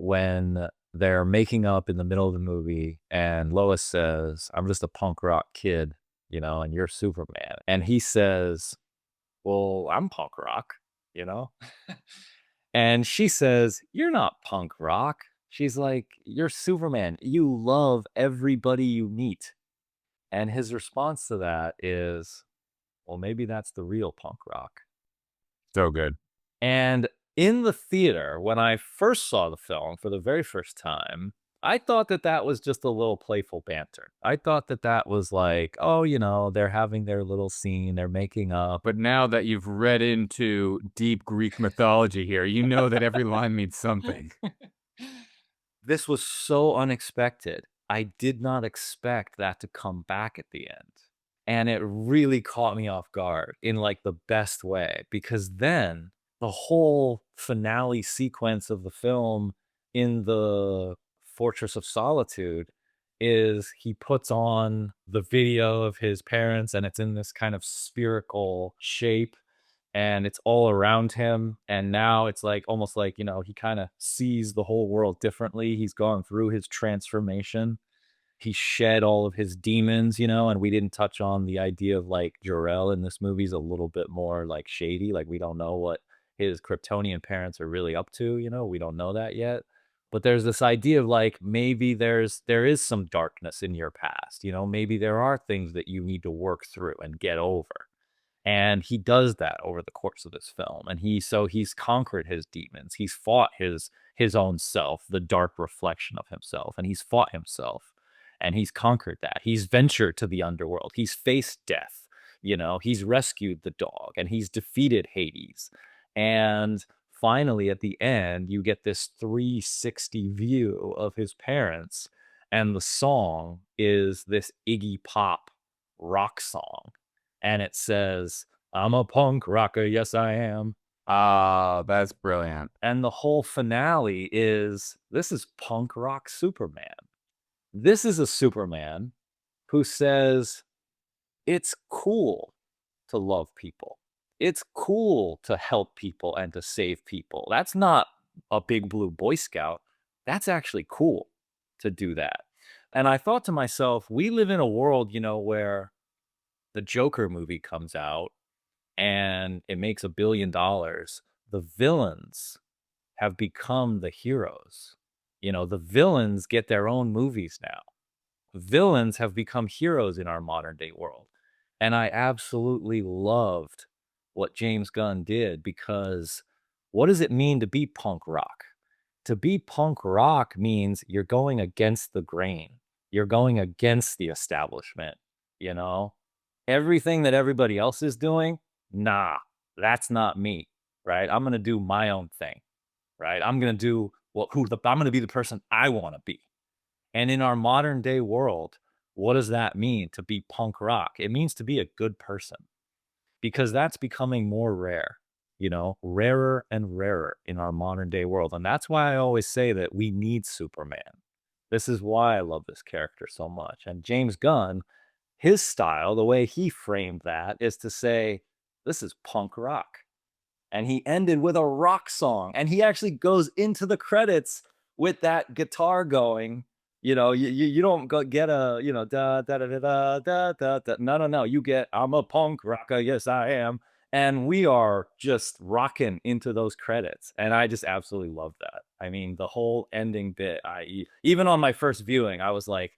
when they're making up in the middle of the movie and Lois says, "I'm just a punk rock kid, and you're Superman." And he says, "Well, I'm punk rock, you know?" And she says, "You're not punk rock." She's like, "You're Superman. You love everybody you meet." And his response to that is, "Well, maybe that's the real punk rock." So good. And in the theater, when I first saw the film for the very first time, I thought that that was just a little playful banter. I thought that that was like, oh, they're having their little scene, they're making up. But now that you've read into deep Greek mythology here, you know that every line means something. This was so unexpected. I did not expect that to come back at the end. And it really caught me off guard in like the best way because then the whole finale sequence of the film in the Fortress of Solitude is he puts on the video of his parents and it's in this kind of spherical shape and it's all around him. And now it's like almost like, he kind of sees the whole world differently. He's gone through his transformation. He shed all of his demons, and we didn't touch on the idea of like Jor-El in this movie is a little bit more like shady. Like we don't know what his Kryptonian parents are really up to, we don't know that yet. But there's this idea of like maybe there is some darkness in your past, maybe there are things that you need to work through and get over. And he does that over the course of this film. And he's conquered his demons. He's fought his own self, the dark reflection of himself, and he's fought himself and he's conquered that. He's ventured to the underworld. He's faced death. He's rescued the dog and he's defeated Hades. And finally, at the end, you get this 360 view of his parents. And the song is this Iggy Pop rock song and it says, "I'm a punk rocker, yes I am." Ah, that's brilliant. And the whole finale is this is punk rock Superman. This is a Superman who says it's cool to love people. It's cool to help people and to save people. That's not a big blue Boy Scout. That's actually cool to do that. And I thought to myself, we live in a world, where the Joker movie comes out and it makes $1 billion, the villains have become the heroes. The villains get their own movies now. Villains have become heroes in our modern day world. And I absolutely loved what James Gunn did because what does it mean to be punk rock? To be punk rock means you're going against the grain. You're going against the establishment, you know? Everything that everybody else is doing, nah, that's not me, right? I'm gonna do my own thing, right? I'm gonna do I'm gonna be the person I wanna be. And in our modern day world, what does that mean to be punk rock? It means to be a good person because that's becoming more rare, rarer and rarer in our modern day world. And that's why I always say that we need Superman. This is why I love this character so much. And James Gunn, his style, the way he framed that is to say, this is punk rock. And he ended with a rock song. And he actually goes into the credits with that guitar going. You don't get a, da da da da da da da da. No, no, no. You get I'm a punk rocker, yes I am. And we are just rocking into those credits. And I just absolutely love that. I mean, the whole ending bit, even on my first viewing, I was like,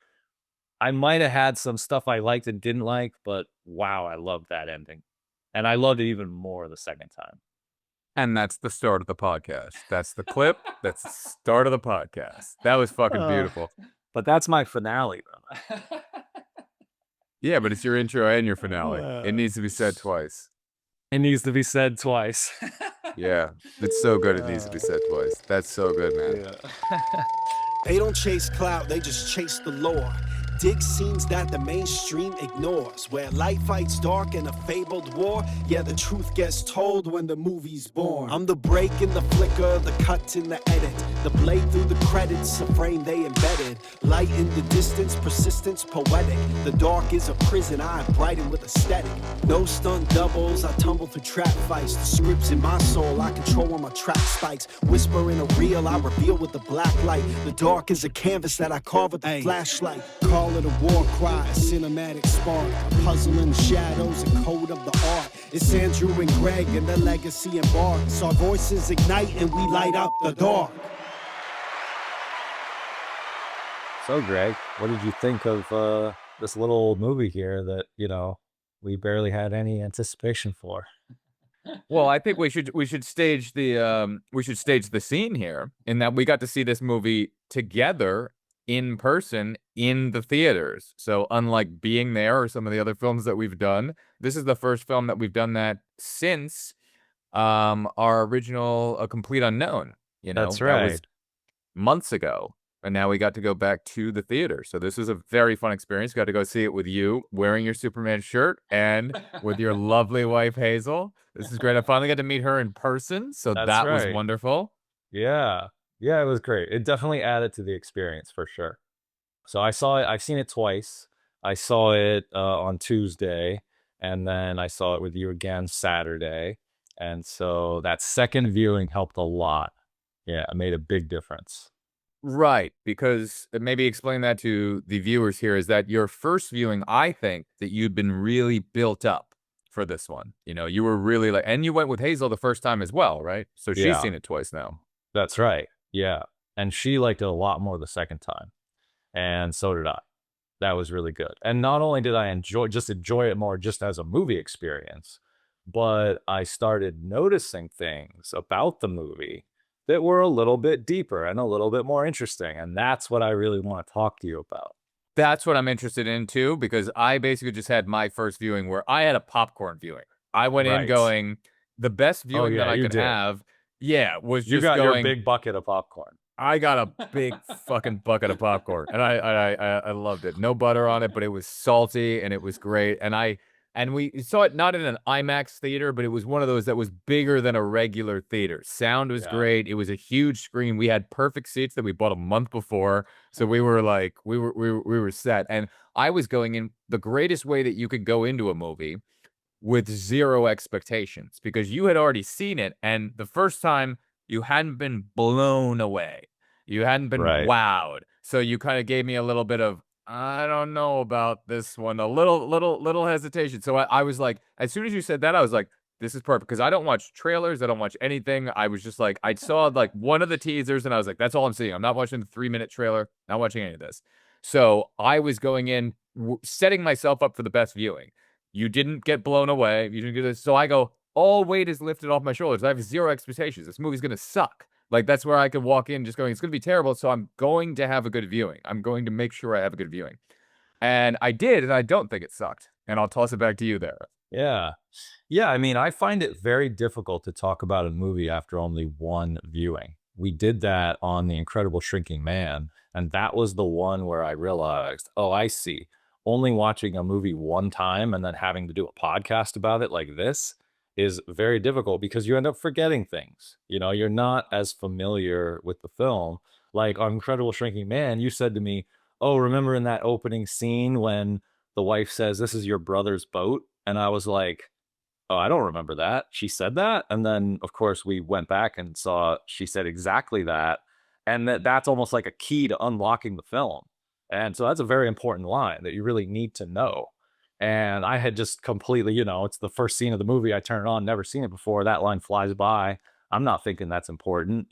I might have had some stuff I liked and didn't like, but wow, I loved that ending. And I loved it even more the second time. And that's the start of the podcast. That's the clip. That's the start of the podcast. That was fucking Uh, beautiful. but that's my finale, though. Yeah, but it's your intro and your finale. It Uh, needs to be said twice. it needs to be said twice. Yeah, it's so good it needs to be Uh, said twice. That's so good, man. yeah. They don't chase clout, they just chase the lore. dig scenes that the mainstream ignores, where light fights dark in a fabled war. Yeah, the truth gets told when the movie's born. I'm the break in the flicker, the cut in the edit, the blade through the credits, a frame they embedded. Light in the distance, persistence poetic. The dark is a prison, I brighten with aesthetic. No stunt doubles, I tumble through trap fights. The script's in my soul, I control when my track spikes. Whisper in a reel, I reveal with the black light. The dark is a canvas that I carve with a flashlight. Call it a war cry, a cinematic spark, a puzzle in the shadows, a code of the art. It's Andrew and Greg and the legacy embarks. Our voices ignite and we light up the dark. So, Greg, what did you think of this little movie here that, we barely had any anticipation for? Well, I think we should stage the scene here in that we got to see this movie together in person in the theaters. So unlike being there or some of the other films that we've done, this is the first film that we've done that since our original A Complete Unknown. That's That was right. months ago. And now we got to go back to the theater. So this was a very fun experience. Got to go see it with you wearing your Superman shirt and with your lovely wife, Hazel. This is great. I finally got to meet her in person. So That's that was right. wonderful. Yeah. Yeah, it was great. It definitely added to the experience for sure. So I've seen it twice. I saw it on Tuesday, and then I saw it with you again Saturday. And so that second viewing helped a lot. Yeah, it made a big difference. Right. Because maybe explain that to the viewers here is that your first viewing, I think that you'd been really built up for this one. You were really and you went with Hazel the first time as well, right? So she's Yeah, seen it twice now. that's right. Yeah. And she liked it a lot more the second time. And so did I. That was really good. And not only did I enjoy it more just as a movie experience, but I started noticing things about the movie that were a little bit deeper and a little bit more interesting. And that's what I really want to talk to you about. That's what I'm interested in too, because I basically just had my first viewing where I had a popcorn viewing. I went in Right. going, the best Oh, viewing that yeah, I you could did. have, was You just got your going, big bucket of popcorn. I got a big fucking bucket of popcorn, and I loved it. No butter on it, but it was salty and it was great. And we saw it not in an IMAX theater, but it was one of those that was bigger than a regular theater. Sound was Yeah. great. It was a huge screen. We had perfect seats that we bought a month before, so we were like, we were set. And I was going in the greatest way that you could go into a movie with zero expectations because you had already seen it, and the first time you hadn't been blown away. You hadn't been Right. wowed. So you kind of gave me a little bit of, I don't know about this one, a little hesitation. So I was like, as soon as you said that, I was like, this is perfect because I don't watch trailers. I don't watch anything. I was just like, I saw like one of the teasers and I was like, that's all I'm seeing. I'm not watching the 3-minute trailer, not watching any of this. So I was going in, setting myself up for the best viewing. You didn't get blown away. You didn't get this. So I go, all weight is lifted off my shoulders. I have zero expectations. This movie's going to suck. Like, that's where I could walk in just going, it's going to be terrible. So I'm going to have a good viewing. I'm going to make sure I have a good viewing. And I did, and I don't think it sucked. And I'll toss it back to you there. Yeah. Yeah, I mean, I find it very difficult to talk about a movie after only one viewing. We did that on The Incredible Shrinking Man, and that was the one where I realized, oh, I see. Only watching a movie one time and then having to do a podcast about it like this is very difficult because you end up forgetting things. You're not as familiar with the film. Like on Incredible Shrinking Man, you said to me, oh, remember in that opening scene when the wife says, this is your brother's boat? And I was like, oh, I don't remember that. She said that. And then, of course, we went back and saw she said exactly that. And that's almost like a key to unlocking the film. And so that's a very important line that you really need to know. And I had just completely, it's the first scene of the movie. I turn it on, never seen it before. That line flies by. I'm not thinking that's important.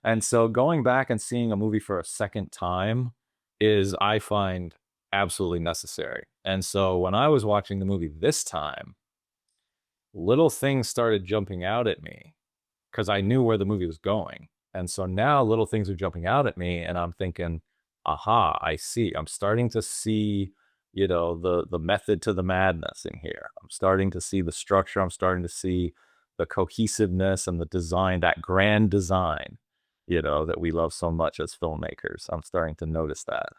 And so going back and seeing a movie for a second time is, I find, absolutely necessary. And so when I was watching the movie this time, little things started jumping out at me because I knew where the movie was going. And so now little things are jumping out at me and I'm thinking, aha, I see. I'm starting to see, the method to the madness in here. I'm starting to see the structure. I'm starting to see the cohesiveness and the design, that grand design, that we love so much as filmmakers. I'm starting to notice that.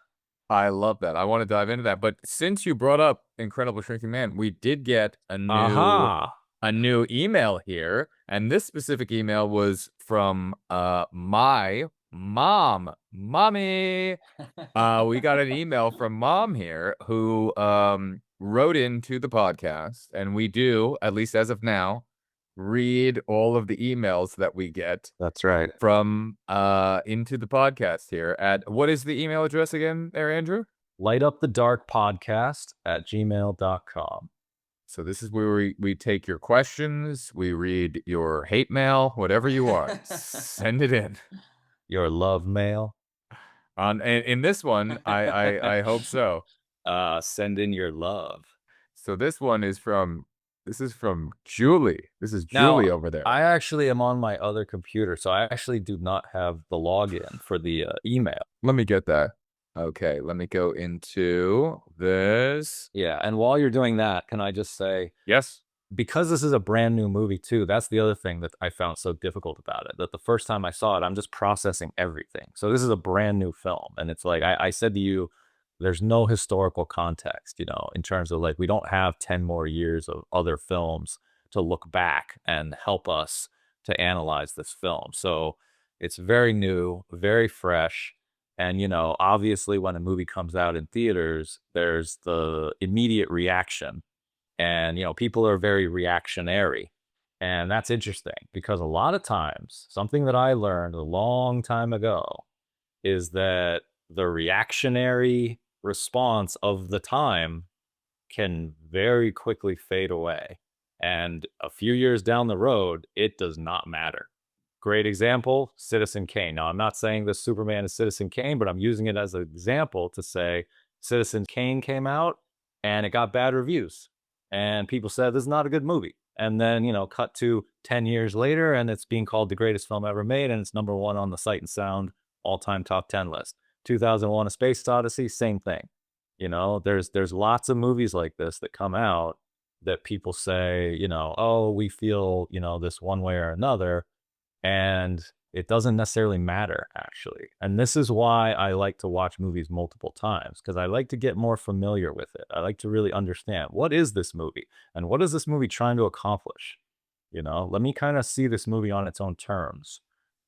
I love that. I want to dive into that. But since you brought up Incredible Shrinking Man, we did get Aha. a new email here, and this specific email was from my mommy. We got an email from mom here who wrote into the podcast, and we do, at least as of now, read all of the emails that we get That's right. from into the podcast here at what is the email address again there, Andrew? lightupthedarkpodcast@gmail.com. So this is where we take your questions, we read your hate mail, whatever you are, send it in. Your love mail. In this one, I hope so. Send in your love. So this is from Julie. This is Now, Julie over there. I actually am on my other computer, so I actually do not have the login for the email. Let me get that. Okay, let me go into this. Yeah, and while you're doing that, can I just say, Yes. because this is a brand new movie too, that's the other thing that I found so difficult about it. That the first time I saw it, I'm just processing everything. So this is a brand new film, and it's like I said to you, there's no historical context, in terms of like we don't have 10 more years of other films to look back and help us to analyze this film. So it's very new, very fresh. And, obviously when a movie comes out in theaters, there's the immediate reaction. And, people are very reactionary. And that's interesting because a lot of times, something that I learned a long time ago is that the reactionary response of the time can very quickly fade away. And a few years down the road, it does not matter. Great example, Citizen Kane. Now, I'm not saying this Superman is Citizen Kane, but I'm using it as an example to say Citizen Kane came out and it got bad reviews. And people said this is not a good movie. And then, cut to 10 years later, and it's being called the greatest film ever made, and it's #1 on the Sight and Sound all-time top 10 list. 2001: A Space Odyssey, same thing. There's lots of movies like this that come out that people say, oh, we feel, this one way or another, and it doesn't necessarily matter actually. And this is why I like to watch movies multiple times, because I like to get more familiar with it. I like to really understand, what is this movie and what is this movie trying to accomplish? Let me kind of see this movie on its own terms,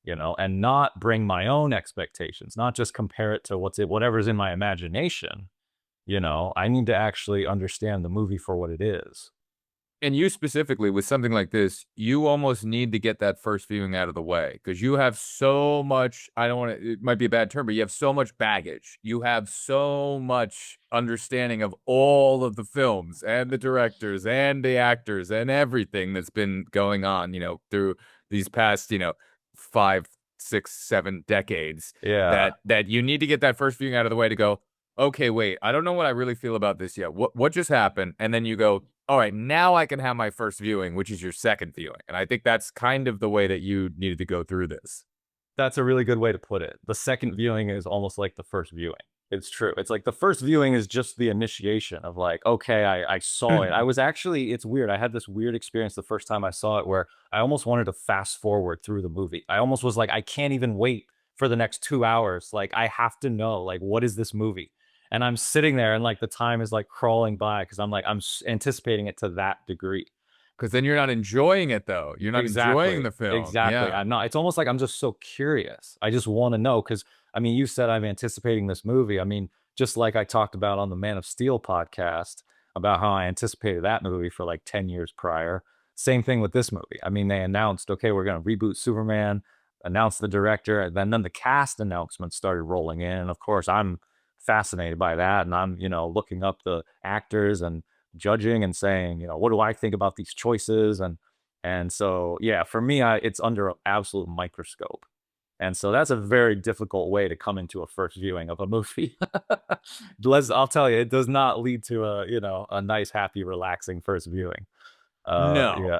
and not bring my own expectations, not just compare it to whatever's in my imagination. I need to actually understand the movie for what it is. And you specifically, with something like this, you almost need to get that first viewing out of the way because you have so much, I don't want to, it might be a bad term, but you have so much baggage. You have so much understanding of all of the films and the directors and the actors and everything that's been going on, through these past, 5, 6, 7 decades. Yeah. That you need to get that first viewing out of the way to go, okay, wait, I don't know what I really feel about this yet. What just happened? And then you go, all right, now I can have my first viewing, which is your second viewing. And I think that's kind of the way that you needed to go through this. That's a really good way to put it. The second viewing is almost like the first viewing. It's true. It's like the first viewing is just the initiation of like, okay, I saw it. I was actually, it's weird. I had this weird experience the first time I saw it where I almost wanted to fast forward through the movie. I almost was like, I can't even wait for the next 2 hours. Like, I have to know, like, what is this movie? And I'm sitting there and like the time is like crawling by because I'm anticipating it to that degree. Because then you're not enjoying it, though. You're not enjoying the film. Exactly. Yeah. I'm not. It's almost like I'm just so curious. I just want to know because, you said I'm anticipating this movie. Just like I talked about on the Man of Steel podcast about how I anticipated that movie for like 10 years prior. Same thing with this movie. They announced, okay, we're going to reboot Superman, announced the director, and then the cast announcements started rolling in. And of course, I'm fascinated by that. And I'm, looking up the actors and judging and saying, what do I think about these choices? And so, yeah, for me, it's under an absolute microscope. And so that's a very difficult way to come into a first viewing of a movie. I'll tell you, it does not lead to a nice, happy, relaxing first viewing. No.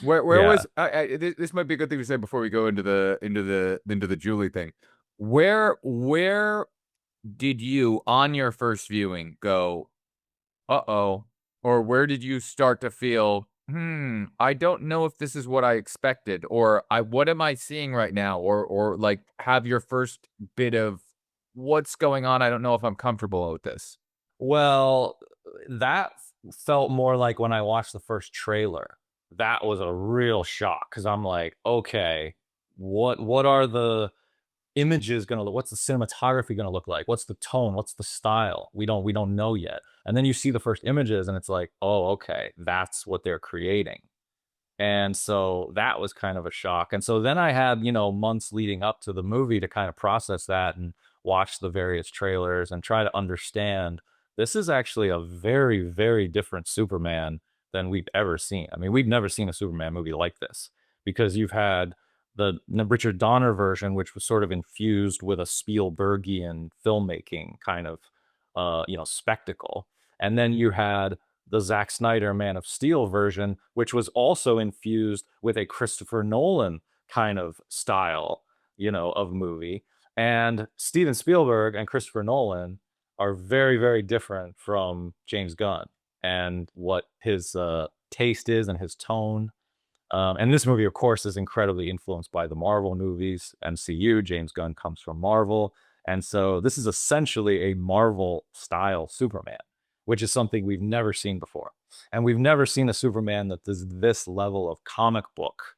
Where Yeah. was this might be a good thing to say before we go into the Julie thing. Where did you on your first viewing go, uh-oh, or where did you start to feel, I don't know if this is what I expected, or what am I seeing right now, or like have your first bit of what's going on? I don't know if I'm comfortable with this. Well, that felt more like when I watched the first trailer. That was a real shock because I'm like, okay, what are the images gonna look? What's the cinematography gonna look like? What's the tone? What's the style? We don't know yet. And then you see the first images, and it's like, oh, okay, that's what they're creating. And so that was kind of a shock. And so then I had, months leading up to the movie to kind of process that and watch the various trailers and try to understand this is actually a very, very different Superman than we've ever seen. I mean, we've never seen a Superman movie like this because you've had the Richard Donner version, which was sort of infused with a Spielbergian filmmaking kind of, spectacle. And then you had the Zack Snyder Man of Steel version, which was also infused with a Christopher Nolan kind of style, of movie. And Steven Spielberg and Christopher Nolan are very, very different from James Gunn and what his taste is and his tone. And this movie, of course, is incredibly influenced by the Marvel movies, MCU. James Gunn comes from Marvel. And so this is essentially a Marvel style Superman, which is something we've never seen before. And we've never seen a Superman that does this level of comic book,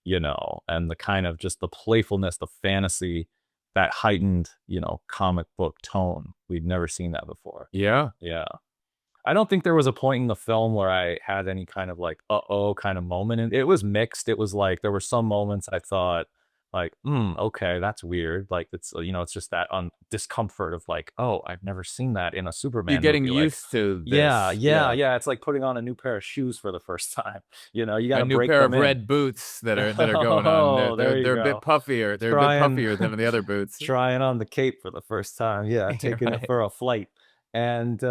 and the kind of just the playfulness, the fantasy, that heightened, comic book tone. We've never seen that before. Yeah. Yeah. I don't think there was a point in the film where I had any kind of like, uh-oh kind of moment. And it was mixed. It was like, there were some moments I thought like, okay, that's weird. Like it's, it's just that discomfort of like, oh, I've never seen that in a Superman You're getting movie. Like, used to this. yeah. It's like putting on a new pair of shoes for the first time. You got A to new break pair them of in. red boots that are going on. Oh, there you They're a go. bit puffier. They're a bit puffier than the other boots. Trying on the cape for the first time. Yeah, taking it Right. for a flight. And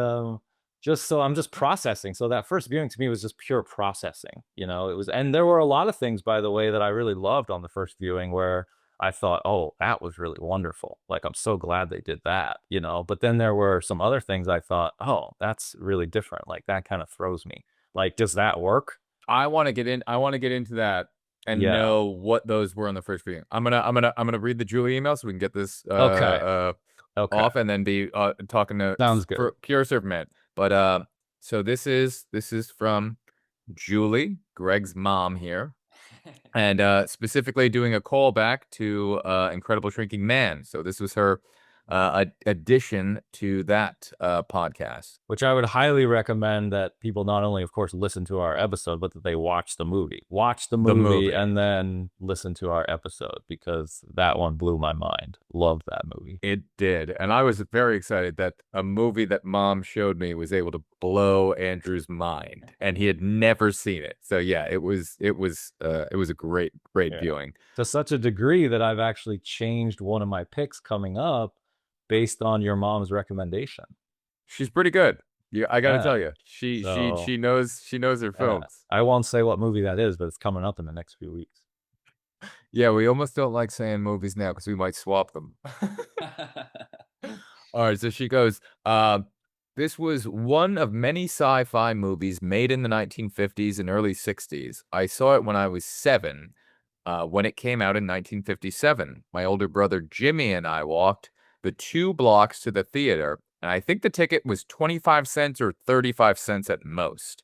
just so I'm just processing. So that first viewing to me was just pure processing. It was, and there were a lot of things, by the way, that I really loved on the first viewing where I thought, oh, that was really wonderful. Like, I'm so glad they did that, But then there were some other things I thought, oh, that's really different. Like, that kind of throws me. Like, does that work? I want to get into that and Yeah. know what those were on the first viewing. I'm gonna read the Julie email so we can get this Okay. off and then be talking to Sounds good. Pure Superman. But so this is from Julie, Greg's mom here, and specifically doing a callback to Incredible Shrinking Man. So this was her addition to that podcast. Which I would highly recommend that people not only, of course, listen to our episode, but that they watch the movie. Watch the movie and then listen to our episode because that one blew my mind. Loved that movie. It did. And I was very excited that a movie that mom showed me was able to blow Andrew's mind. And he had never seen it. So yeah, it was a great viewing. To such a degree that I've actually changed one of my picks coming up based on your mom's recommendation. She's pretty good. Yeah, I gotta tell you, she knows her films. I won't say what movie that is, but it's coming up in the next few weeks. Yeah, we almost don't like saying movies now because we might swap them. All right, so she goes, this was one of many sci-fi movies made in the 1950s and early 60s. I saw it when I was 7, when it came out in 1957. My older brother Jimmy and I walked the 2 blocks to the theater, and I think the ticket was 25 cents or 35 cents at most.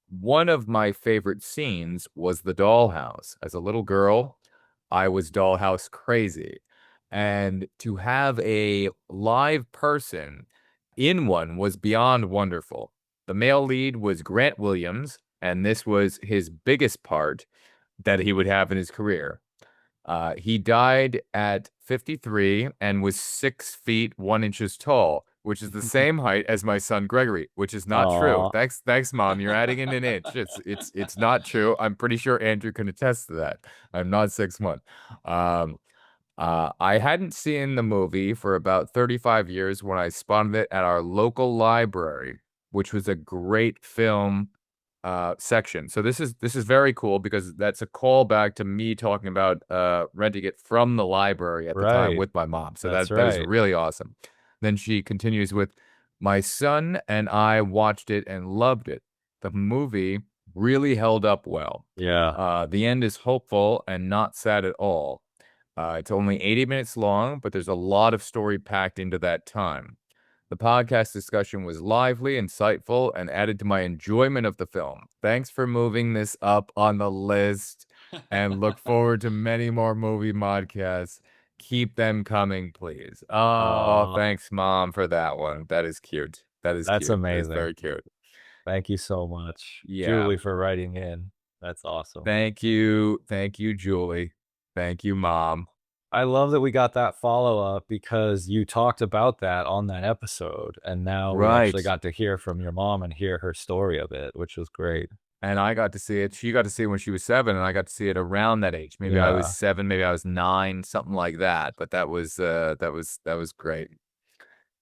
One of my favorite scenes was the dollhouse. As a little girl, I was dollhouse crazy. And to have a live person in one was beyond wonderful. The male lead was Grant Williams, and this was his biggest part that he would have in his career. He died at 53 and was 6 feet 1 inches tall, which is the same height as my son Gregory, which is not true. Thanks, Mom. You're adding in an inch. It's not true. I'm pretty sure Andrew can attest to that. I'm not 6'1". I hadn't seen the movie for about 35 years when I spotted it at our local library, which was a great film section. So this is very cool because that's a callback to me talking about renting it from the library at the time with my mom. So that is really awesome. Then she continues with, my son and I watched it and loved it. The movie really held up well. Yeah. The end is hopeful and not sad at all. It's only 80 minutes long, but there's a lot of story packed into that time. The podcast discussion was lively, insightful, and added to my enjoyment of the film. Thanks for moving this up on the list, and look forward to many more movie podcasts. Keep them coming, please. Oh, Aw, thanks, Mom, for that one. That is cute. That is that's cute. That is amazing. very cute. Thank you so much, Yeah. Julie, for writing in. That's awesome. Thank you. Thank you, Julie. Thank you, Mom. I love that we got that follow-up because you talked about that on that episode, and now we actually Right. got to hear from your mom and hear her story of it, which was great. And I got to see it. She got to see it when she was 7, and I got to see it around that age. Maybe I was Yeah. 7, maybe I was 9, something like that. But that was great.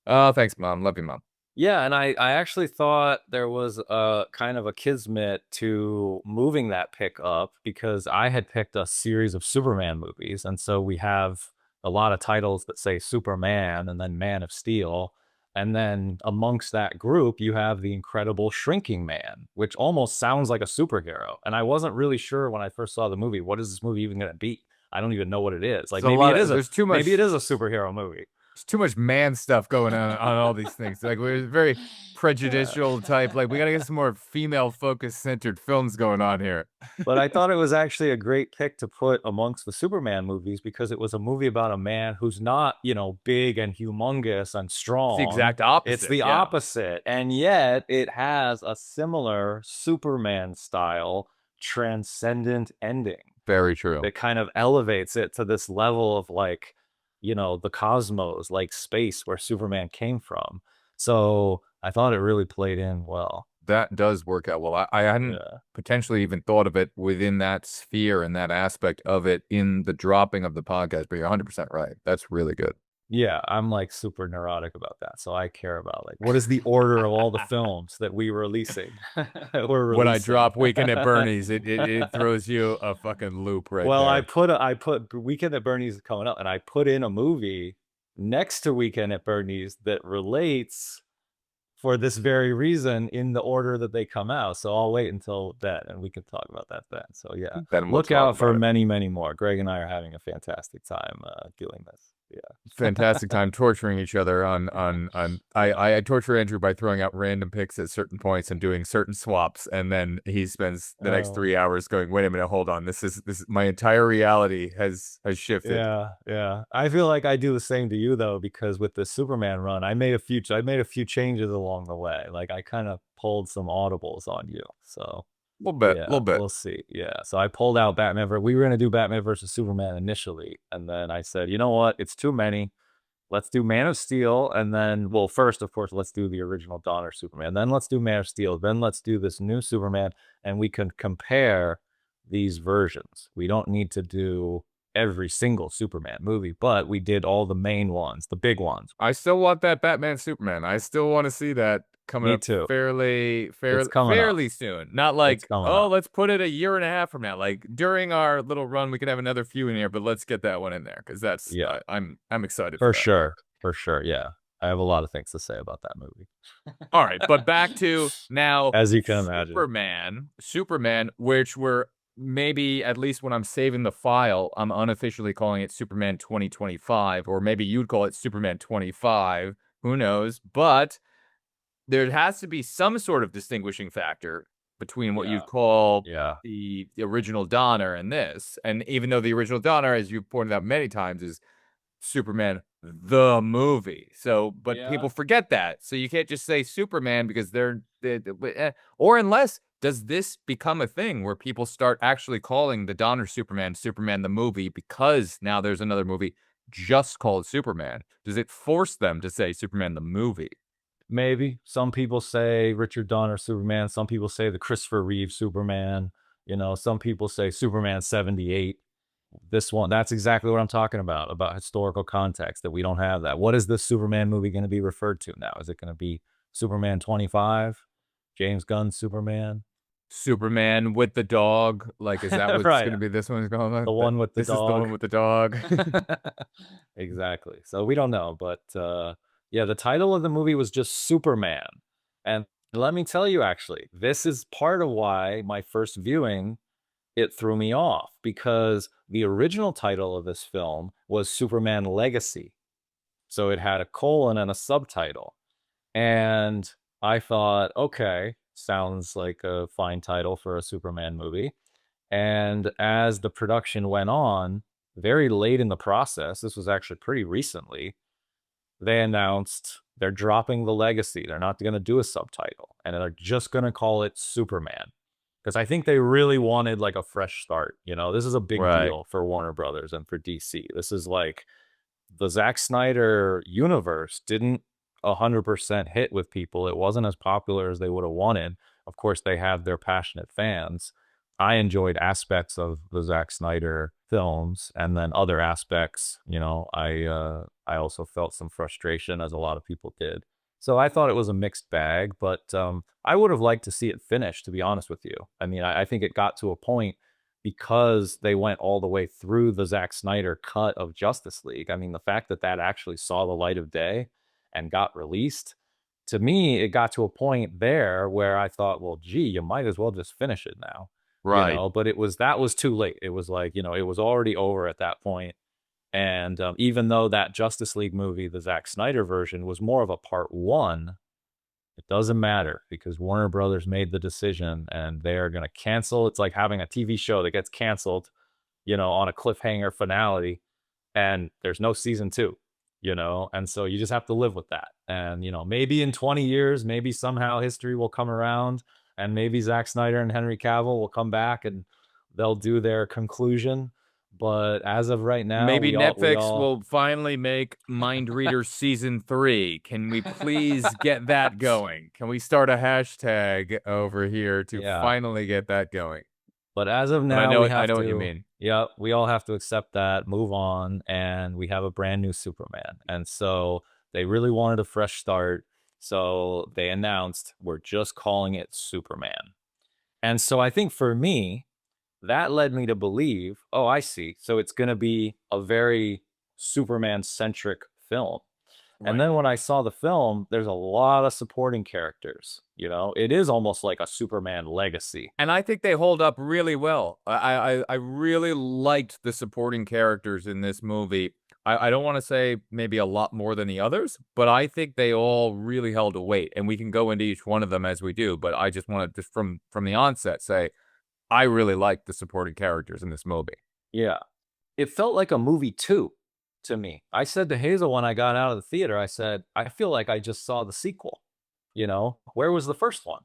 Oh, thanks, Mom. Love you, Mom. Yeah, and I actually thought there was a kind of a kismet to moving that pick up because I had picked a series of Superman movies, and so we have a lot of titles that say Superman and then Man of Steel, and then amongst that group you have the Incredible Shrinking Man, which almost sounds like a superhero. And I wasn't really sure when I first saw the movie, what is this movie even going to be? I don't even know what it is. Like There's a lot of maybe it is a superhero movie. there's too much man stuff going on all these things. Like we're very prejudicial type. Like we gotta get some more female focus centered films going on here. But I thought it was actually a great pick to put amongst the Superman movies because it was a movie about a man who's not, big and humongous and It's the strong. exact It's opposite. the Yeah. opposite. And yet it has a similar Superman style transcendent ending Very true. that kind of elevates it to this level of like, the cosmos, like space where Superman came from. So I thought it really played in well. That does work out well. I hadn't Yeah. potentially even thought of it within that sphere and that aspect of it in the dropping of the podcast, but you're 100% right. That's really good. Yeah, I'm like super neurotic about that. So I care about like what is the order of all the films that we're releasing? When I drop Weekend at Bernie's, it throws you a fucking loop right Well, there. I put Weekend at Bernie's coming up, and I put in a movie next to Weekend at Bernie's that relates for this very reason in the order that they come out. So I'll wait until then, and we can talk about that then. So yeah, Then we'll look talk out for about it. many, many more. Greg and I are having a fantastic time doing this. Yeah. Fantastic time torturing each other on I torture Andrew by throwing out random picks at certain points and doing certain swaps, and then he spends the next Oh. 3 hours going, wait a minute, hold on. This is my entire reality has shifted. Yeah. I feel like I do the same to you though, because with the Superman run, I made a few changes along the way. Like I kind of pulled some audibles on you. So A little bit, yeah, a little bit. we'll see. Yeah. So I pulled out we were gonna do Batman versus Superman initially, and then I said, you know what? It's too many. Let's do Man of Steel, and then well, first, of course, let's do the original Donner Superman. Then let's do Man of Steel. Then let's do this new Superman, and we can compare these versions. We don't need to do every single Superman movie, but we did all the main ones, the big ones. I still want that Batman Superman. I still want to see that coming Me up too. fairly coming up. soon. Not like, coming oh, up. let's put it a year and a half from now. Like during our little run, we could have another few in here, but let's get that one in there because that's Yeah. I'm excited For that. sure. For sure. Yeah. I have a lot of things to say about that movie. All right, but back to now, As you can imagine. Superman, which we're maybe at least when I'm saving the file, I'm unofficially calling it Superman 2025, or maybe you'd call it Superman 25. Who knows? But there has to be some sort of distinguishing factor between what Yeah. you'd call Yeah. the original Donner and this. And even though the original Donner, as you've pointed out many times, is Superman the movie. So, but Yeah. people forget that. So you can't just say Superman because or unless does this become a thing where people start actually calling the Donner Superman the movie because now there's another movie just called Superman? Does it force them to say Superman the movie? Maybe. Some people say Richard Donner Superman. Some people say the Christopher Reeve Superman. Some people say Superman 78. This one, that's exactly what I'm talking about historical context, that we don't have that. What is this Superman movie going to be referred to now? Is it going to be Superman 25? James Gunn Superman? Superman with the dog? Like, is that what's Right. going to be this one's going on? The one with the This is the dog. one with the dog. Exactly. So we don't know, but yeah, the title of the movie was just Superman. And let me tell you, actually, this is part of why my first viewing it threw me off because the original title of this film was Superman Legacy. So it had a colon and a subtitle. And I thought, okay, sounds like a fine title for a Superman movie. And as the production went on, very late in the process, this was actually pretty recently, they announced they're dropping the legacy. They're not going to do a subtitle and they're just going to call it Superman. Because I think they really wanted like a fresh start. You know, this is a big Right. deal for Warner Brothers and for DC. This is like the Zack Snyder universe didn't 100% hit with people. It wasn't as popular as they would have wanted. Of course, they have their passionate fans. I enjoyed aspects of the Zack Snyder films, and then other aspects, you know, I also felt some frustration, as a lot of people did. So I thought it was a mixed bag, but I would have liked to see it finish, to be honest with you. I mean, I think it got to a point because they went all the way through the Zack Snyder cut of Justice League. I mean, the fact that that actually saw the light of day and got released, to me, it got to a point there where I thought, well, gee, you might as well just finish it now. Right. You know, but that was too late. It was like, you know, it was already over at that point. And even though that Justice League movie, the Zack Snyder version, was more of a part one, it doesn't matter because Warner Brothers made the decision and they are going to cancel. It's like having a TV show that gets canceled, you know, on a cliffhanger finale, and there's no season 2, you know, and so you just have to live with that. And, you know, maybe in 20 years, maybe somehow history will come around and maybe Zack Snyder and Henry Cavill will come back and they'll do their conclusion. But as of right now, Maybe we Netflix all will finally make Mind Reader season 3. Can we please get that going? Can we start a hashtag over here to Yeah. finally get that going? But as of But now, we have I know to, what you mean. Yeah, we all have to accept that, move on, and we have a brand new Superman. And so they really wanted a fresh start. So they announced we're just calling it Superman. And so I think for me, that led me to believe, oh, I see. So it's going to be a very Superman centric film. And then when I saw the film, there's a lot of supporting characters. You know, it is almost like a Superman legacy. And I think they hold up really well. I really liked the supporting characters in this movie. I don't want to say maybe a lot more than the others, but I think they all really held a weight. And we can go into each one of them as we do. But I just want to, just from the onset, say I really liked the supporting characters in this movie. Yeah. It felt like a movie too, to me. I said to Hazel when I got out of the theater, I said, I feel like I just saw the sequel. You know, where was the first one?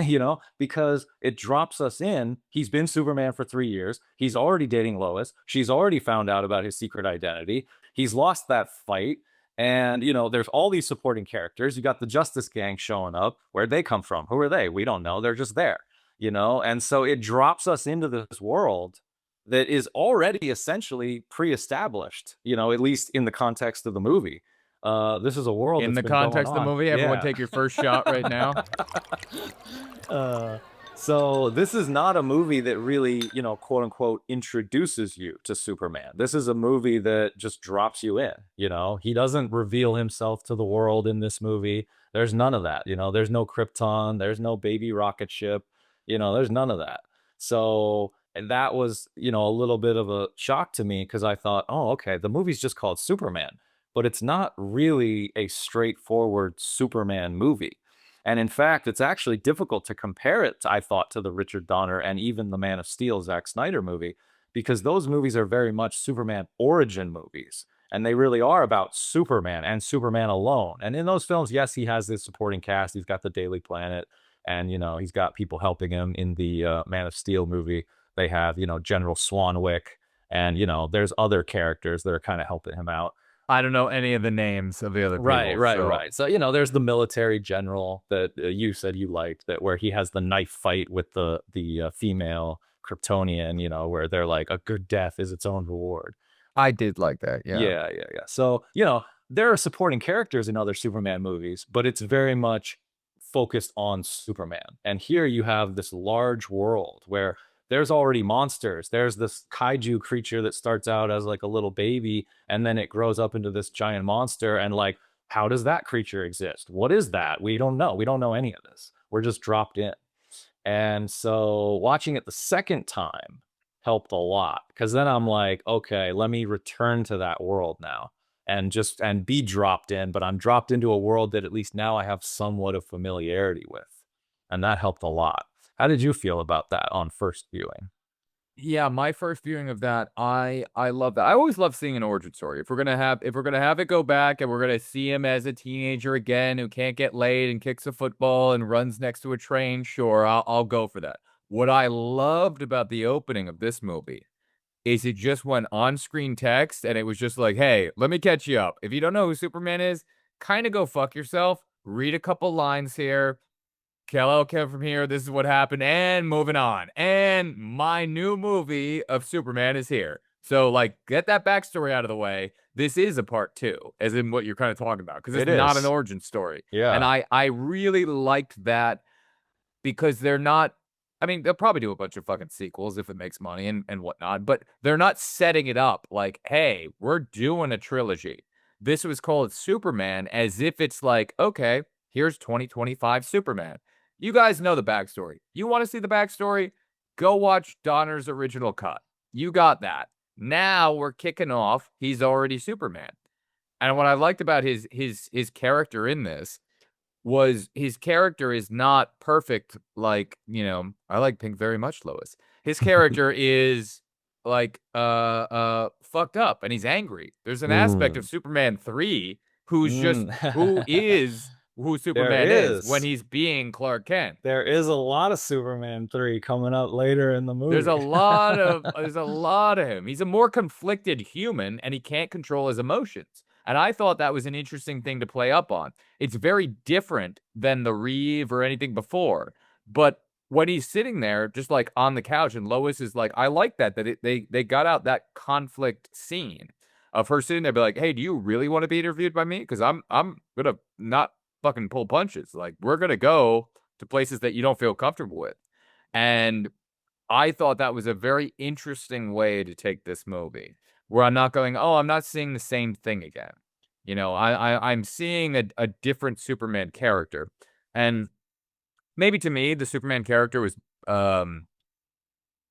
You know, because it drops us in. He's been Superman for 3 years. He's already dating Lois. She's already found out about his secret identity. He's lost that fight. And, you know, there's all these supporting characters. You got the Justice Gang showing up. Where'd they come from? Who are they? We don't know. They're just there, you know? And so it drops us into this world that is already essentially pre-established, you know, at least in the context of the movie. This is a world In that's the been going context of the on. movie, everyone Yeah. take your first shot right now. So this is not a movie that really, you know, quote unquote, introduces you to Superman. This is a movie that just drops you in, you know. He doesn't reveal himself to the world in this movie. There's none of that, you know. There's no Krypton, there's no baby rocket ship, you know, there's none of that. So, and that was, you know, a little bit of a shock to me because I thought, oh, okay, the movie's just called Superman, but it's not really a straightforward Superman movie. And in fact, it's actually difficult to compare it, I thought, to the Richard Donner and even the Man of Steel Zack Snyder movie, because those movies are very much Superman origin movies. And they really are about Superman and Superman alone. And in those films, yes, he has this supporting cast. He's got the Daily Planet, and, you know, he's got people helping him. In the Man of Steel movie, they have, you know, General Swanwick, and, you know, there's other characters that are kind of helping him out. I don't know any of the names of the other people. Right. So, you know, there's the military general that you said you liked, that where he has the knife fight with the female Kryptonian, you know, where they're like, a good death is its own reward. I did like that. Yeah. Yeah. So, you know, there are supporting characters in other Superman movies, but it's very much focused on Superman. And here you have this large world where there's already monsters. There's this kaiju creature that starts out as like a little baby, and then it grows up into this giant monster. And like, how does that creature exist? What is that? We don't know. We don't know any of this. We're just dropped in. And so watching it the second time, helped a lot because then I'm like, okay, let me return to that world now and be dropped in, but I'm dropped into a world that at least now I have somewhat of familiarity with. And that helped a lot. How did you feel about that on first viewing? Yeah, my first viewing of that, I love that. I always love seeing an origin story. If we're gonna have it go back and we're gonna see him as a teenager again who can't get laid and kicks a football and runs next to a train, sure, I'll go for that. What I loved about the opening of this movie is it just went on-screen text and it was just like, "Hey, let me catch you up. If you don't know who Superman is, kinda go fuck yourself. Read a couple lines here. Kal-El came from here. This is what happened, and moving on. And my new movie of Superman is here. So, like, get that backstory out of the way. This is a part two, as in what you're kind of talking about, because It it's not an is. origin story. And Yeah. I really liked that because they're not. I mean, they'll probably do a bunch of fucking sequels if it makes money and whatnot, but they're not setting it up like, hey, we're doing a trilogy. This was called Superman as if it's like, okay, here's 2025 Superman. You guys know the backstory. You want to see the backstory? Go watch Donner's original cut. You got that. Now we're kicking off. He's already Superman. And what I liked about his character in this was his character is not perfect like, I like Pink very much, Lois. His character is like fucked up and he's angry. There's an aspect of Mm. Superman 3 who's just Mm. who There Superman is when is. he's being Clark Kent. There is a lot of Superman 3 coming up later in the movie. There's a lot of him. He's a more conflicted human and he can't control his emotions. And I thought that was an interesting thing to play up on. It's very different than the Reeve or anything before. But when he's sitting there just like on the couch and Lois is like, I like they got out that conflict scene of her sitting there be like, "Hey, do you really want to be interviewed by me? Cuz I'm going to not fucking pull punches. Like we're going to go to places that you don't feel comfortable with." And I thought that was a very interesting way to take this movie, where I'm not going, "Oh, I'm not seeing the same thing again." I'm seeing a different Superman character, and maybe to me, the Superman character was,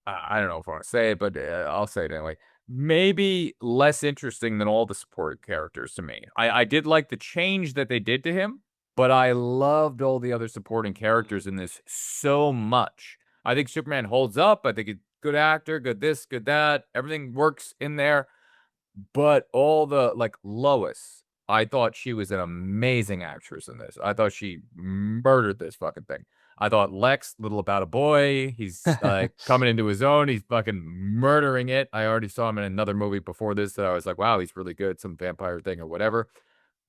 I don't know if I wanna say it, but, I'll say it anyway. Maybe less interesting than all the supporting characters to me. I did like the change that they did to him, but I loved all the other supporting characters in this so much. I think Superman holds up. I think he's good actor, good this, good that. Everything works in there. But all the like Lois, I thought she was an amazing actress in this. I thought she murdered this fucking thing. I thought Lex, Little About a Boy, he's like coming into his own. He's fucking murdering it. I already saw him in another movie before this that I was like, wow, he's really good. Some vampire thing or whatever.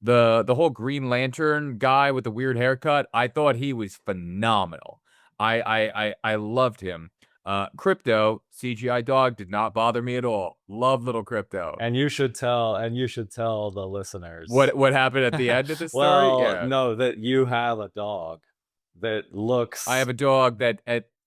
The whole Green Lantern guy with the weird haircut, I thought he was phenomenal. I loved him. Crypto, CGI dog did not bother me at all. Love little Crypto. And you should tell the listeners. What happened at the end of the story? Well, Yeah. no, that you have a dog that looks. I have a dog that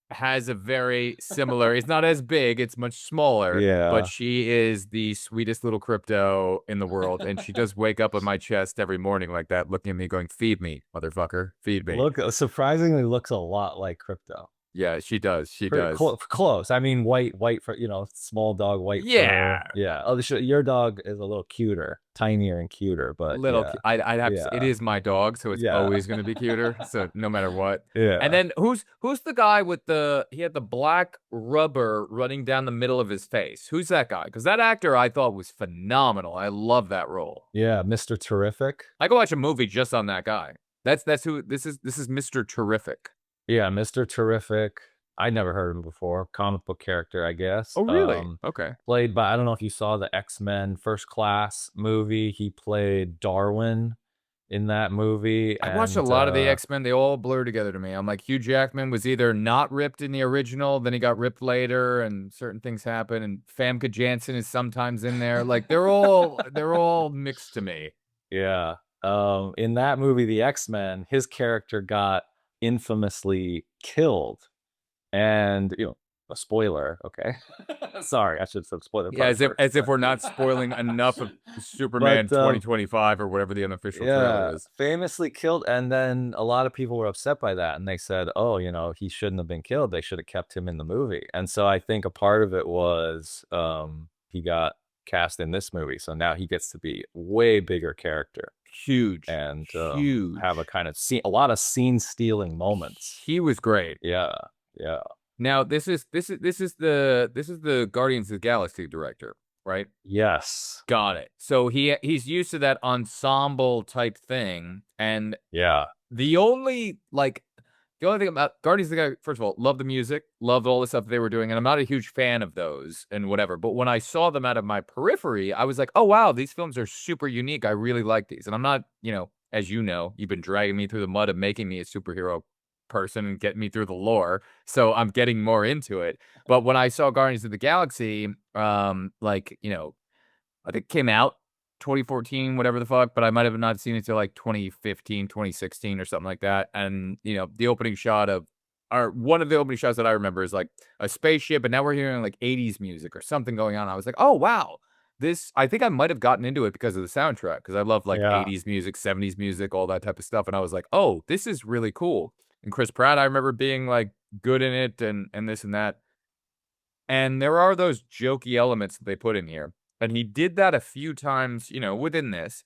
has a very similar, it's not as big, it's much smaller, but Yeah. she is the sweetest little Crypto in the world, and she does wake up on my chest every morning like that, looking at me going, "Feed me, motherfucker, feed me." Surprisingly looks a lot like Crypto. Yeah, she does, she Pretty does. close. I mean, white for small dog, white Yeah. fur. Yeah. Oh, your dog is a little cuter, tinier and cuter, but Little yeah, cu I'd have to say it yeah, is my dog, so it's yeah, always gonna be cuter, so no matter what. And yeah. then who's the guy with he had the black rubber running down the middle of his face? Who's that guy? Because that actor I thought was phenomenal. I love that role. Yeah, Mr. Terrific. I could watch a movie just on that guy. That's who this is Mr. Terrific. Yeah, Mr. Terrific. I never heard him before. Comic book character, I guess. Oh, really? Okay. Played by, I don't know if you saw the X-Men First Class movie. He played Darwin in that movie. I watched a And lot of the X-Men, they all blur together to me. I'm like, Hugh Jackman was either not ripped in the original, then he got ripped later, and certain things happen, and Famke Janssen is sometimes in there. Like, they're all mixed to me. yeah. In that movie, the X-Men, his character got infamously killed. And a spoiler, okay? Sorry, I should have said spoiler Yeah, part as if first. we're not spoiling enough of Superman But, 2025 or whatever the unofficial trailer yeah, is. famously killed, and then a lot of people were upset by that, and they said, "Oh, he shouldn't have been killed. They should have kept him in the movie." And so I think a part of it was, he got cast in this movie, so now he gets to be way bigger character Huge, and, have a huge. kind of a lot of scene-stealing moments. He was great. Yeah, yeah. Now this is the Guardians of the Galaxy director, right? Yes. Got it. So he's used to that ensemble type thing, and Yeah. the only thing about Guardians of the Galaxy, first of all, love the music, loved all the stuff they were doing, and I'm not a huge fan of those and whatever. But when I saw them out of my periphery, I was like, oh wow, these films are super unique. I really like these. And I'm not, as you know, you've been dragging me through the mud of making me a superhero person and getting me through the lore. So I'm getting more into it. But when I saw Guardians of the Galaxy, I think it came out 2014, whatever the fuck, but I might have not seen it till like 2015, 2016 or something like that. And, the opening shot or one of the opening shots that I remember is like a spaceship, and now we're hearing like 80s music or something going on. I was like, oh, wow. I think I might have gotten into it because of the soundtrack, because I love like Yeah. 80s music, 70s music, all that type of stuff. And I was like, oh, this is really cool. And Chris Pratt, I remember being like good in it and this and that. And there are those jokey elements that they put in here. And he did that a few times, within this.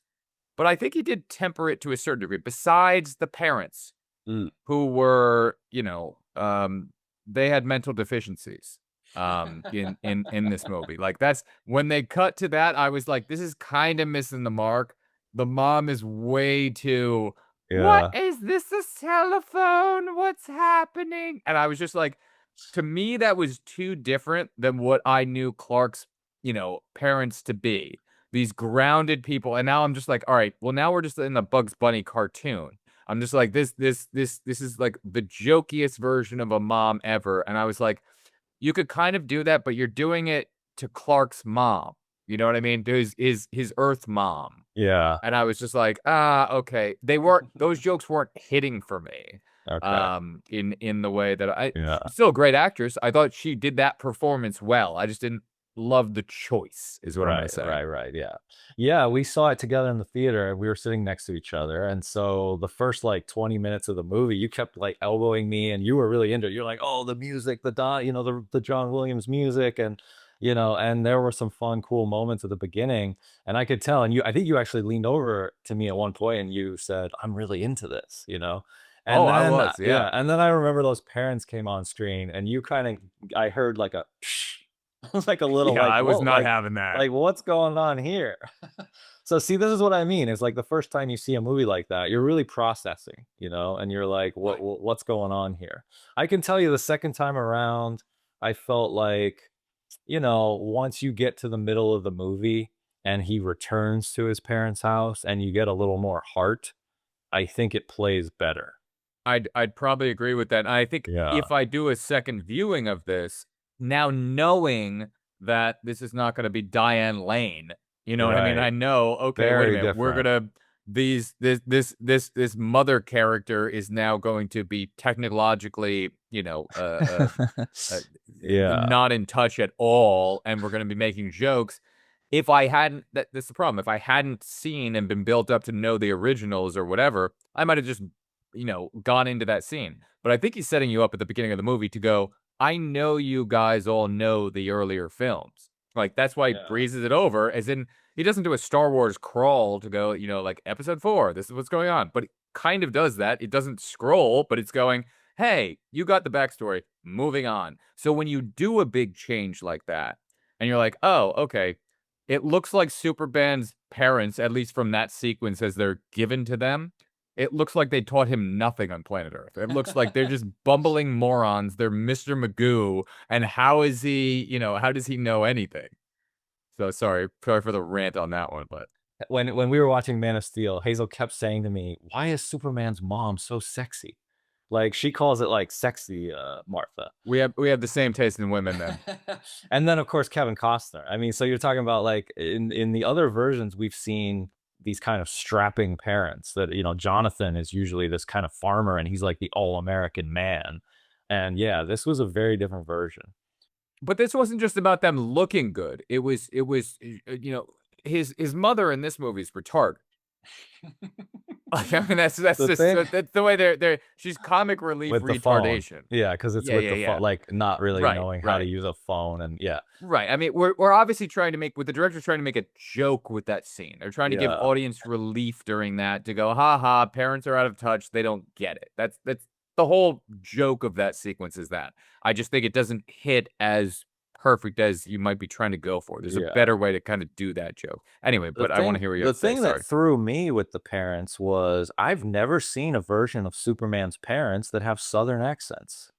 But I think he did temper it to a certain degree. Besides the parents Mm. who were, they had mental deficiencies in this movie. Like that's when they cut to that, I was like, this is kind of missing the mark. The mom is way too, what Yeah. is this, a telephone? What's happening? And I was just like, to me, that was too different than what I knew Clark's, parents to be. These grounded people. And now I'm just like, all right, well, now we're just in the Bugs Bunny cartoon. I'm just like, this is like the jokiest version of a mom ever. And I was like, you could kind of do that, but you're doing it to Clark's mom. You know what I mean? To his Earth mom. Yeah. And I was just like, okay. Those jokes weren't hitting for me. Okay. In the way that Yeah. still a great actress. I thought she did that performance well. I just didn't love the choice, is what I'm gonna Right, say. right, yeah. Yeah, we saw it together in the theater, and we were sitting next to each other, and so the first, like, 20 minutes of the movie, you kept, like, elbowing me, and you were really into it. You're like, "Oh, the music, the John Williams music," and there were some fun, cool moments at the beginning, and I could tell, and I think you actually leaned over to me at one point, and you said, "I'm really into this?" Oh, And I then was, yeah, yeah. and then I remember those parents came on screen, and I heard, like, a like a little, Yeah, like, I was "Whoa," not having that. like, "What's going on here?" So, see, this is what I mean, it's like the first time you see a movie like that, you're really processing, and you're like, Right. what's going on here?" I can tell you the second time around, I felt like, once you get to the middle of the movie and he returns to his parents' house and you get a little more heart, I think it plays better. I'd probably agree with that. And I think Yeah. if I do a second viewing of this, now knowing that this is not gonna be Diane Lane, you know what I mean? I Right. know, okay, wait a Very minute, we're different. gonna this mother character is now going to be technologically, uh, Yeah. not in touch at all, and we're gonna be making jokes. If I hadn't, that's the problem. If I hadn't seen and been built up to know the originals or whatever, I might have just, gone into that scene. But I think he's setting you up at the beginning of the movie to go, I know you guys all know the earlier films. Like, that's why he Yeah. breezes it over, as in, he doesn't do a Star Wars crawl to go, like episode 4, this is what's going on. But it kind of does that. It doesn't scroll, but it's going, hey, you got the backstory, moving on. So when you do a big change like that, and you're like, oh, okay, it looks like Superman's parents, at least from that sequence as they're given to them, it looks like they taught him nothing on planet Earth. It looks like they're just bumbling morons. They're Mr. Magoo, and how does he know anything? So sorry for the rant on that one, but When we were watching Man of Steel, Hazel kept saying to me, "Why is Superman's mom so sexy?" Like, she calls it, like, "sexy, Martha." we have the same taste in women then. And then, of course, Kevin Costner. I mean, so you're talking about, like, in the other versions, we've seen these kind of strapping parents that, Jonathan is usually this kind of farmer, and he's like the all-American man. And, yeah, this was a very different version. But this wasn't just about them looking good. It was his mother in this movie is retarded. Like, I mean, that's The just thing- that's the way they're she's comic relief with the phone. retardation. Yeah, because it's Yeah, with yeah, the yeah. phone, like not really Right, knowing how to right. use a phone, and yeah, Right. I mean, we're obviously trying to make with the director's trying to make a joke with that scene. They're trying to give Yeah. audience relief during that to go, ha ha, parents are out of touch, they don't get it. That's the whole joke of that sequence is that. I just think it doesn't hit as perfect as you might be trying to go for. There's Yeah. a better way to kind of do that joke. Anyway, but I want to hear what you The have to say. thing Sorry. that threw me with the parents was I've never seen a version of Superman's parents that have Southern accents.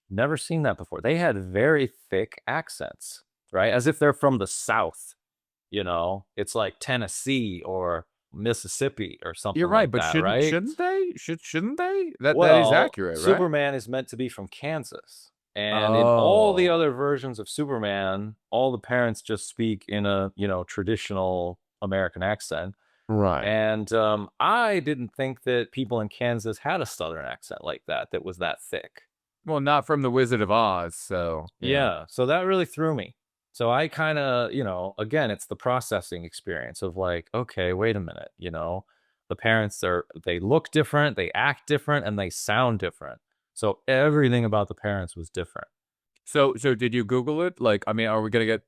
Never seen that before. They had very thick accents, right? As if they're from the South, you know? It's like Tennessee or Mississippi or something You're right, like but that, shouldn't right? shouldn't they? Shouldn't they? That is Well, accurate, right? Superman is meant to be from Kansas. And in all the Oh. other versions of Superman, all the parents just speak in a, traditional American accent. Right. And I didn't think that people in Kansas had a Southern accent like that was that thick. Well, not from the Wizard of Oz, so Yeah. So that really threw me. So I kind of, again, it's the processing experience of like, okay, wait a minute, the parents they look different, they act different, and they sound different. So everything about the parents was different. So did you Google it? Like, I mean, are we gonna get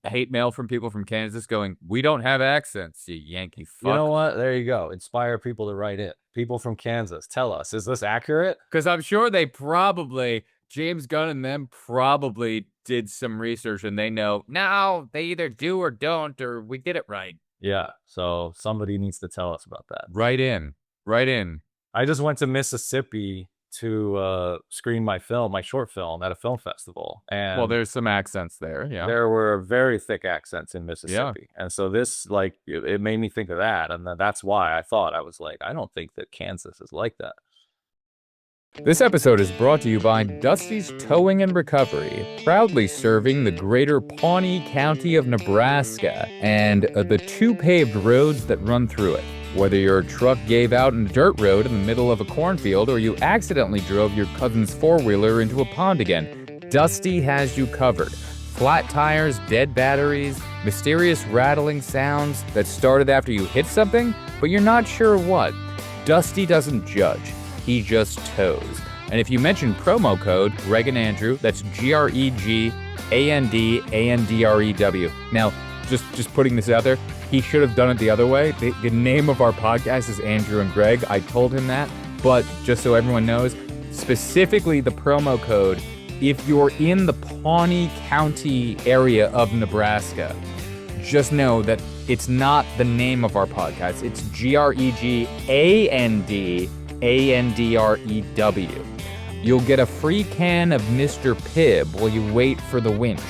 hate mail from people from Kansas going, "We don't have accents, you Yankee fuck"? You know what? There you go. Inspire people to write it. People from Kansas, tell us, is this accurate? Because I'm sure they probably James Gunn and them probably did some research and they know no, they either do or don't, or we did it right. Yeah. So somebody needs to tell us about that. Right in. I just went to Mississippi to screen my short film at a film festival. And Well, there's some accents there, yeah. there were very thick accents in Mississippi. And so this, like, it made me think of that. And that's why I was like, I don't think that Kansas is like that. This episode is brought to you by Dusty's Towing and Recovery, proudly serving the greater Pawnee County of Nebraska and the 2 paved roads that run through it. Whether your truck gave out in a dirt road in the middle of a cornfield or you accidentally drove your cousin's 4-wheeler into a pond again, Dusty has you covered. Flat tires, dead batteries, mysterious rattling sounds that started after you hit something, but you're not sure what. Dusty doesn't judge. He just tows. And if you mention promo code Greg and Andrew, that's GREGANDANDREW. Now, just putting this out there, he should have done it the other way. The name of our podcast is Andrew and Greg. I told him that, but just so everyone knows, specifically the promo code, if you're in the Pawnee County area of Nebraska, just know that it's not the name of our podcast. It's GREGANDANDREW. You'll get a free can of Mr. Pibb while you wait for the winch.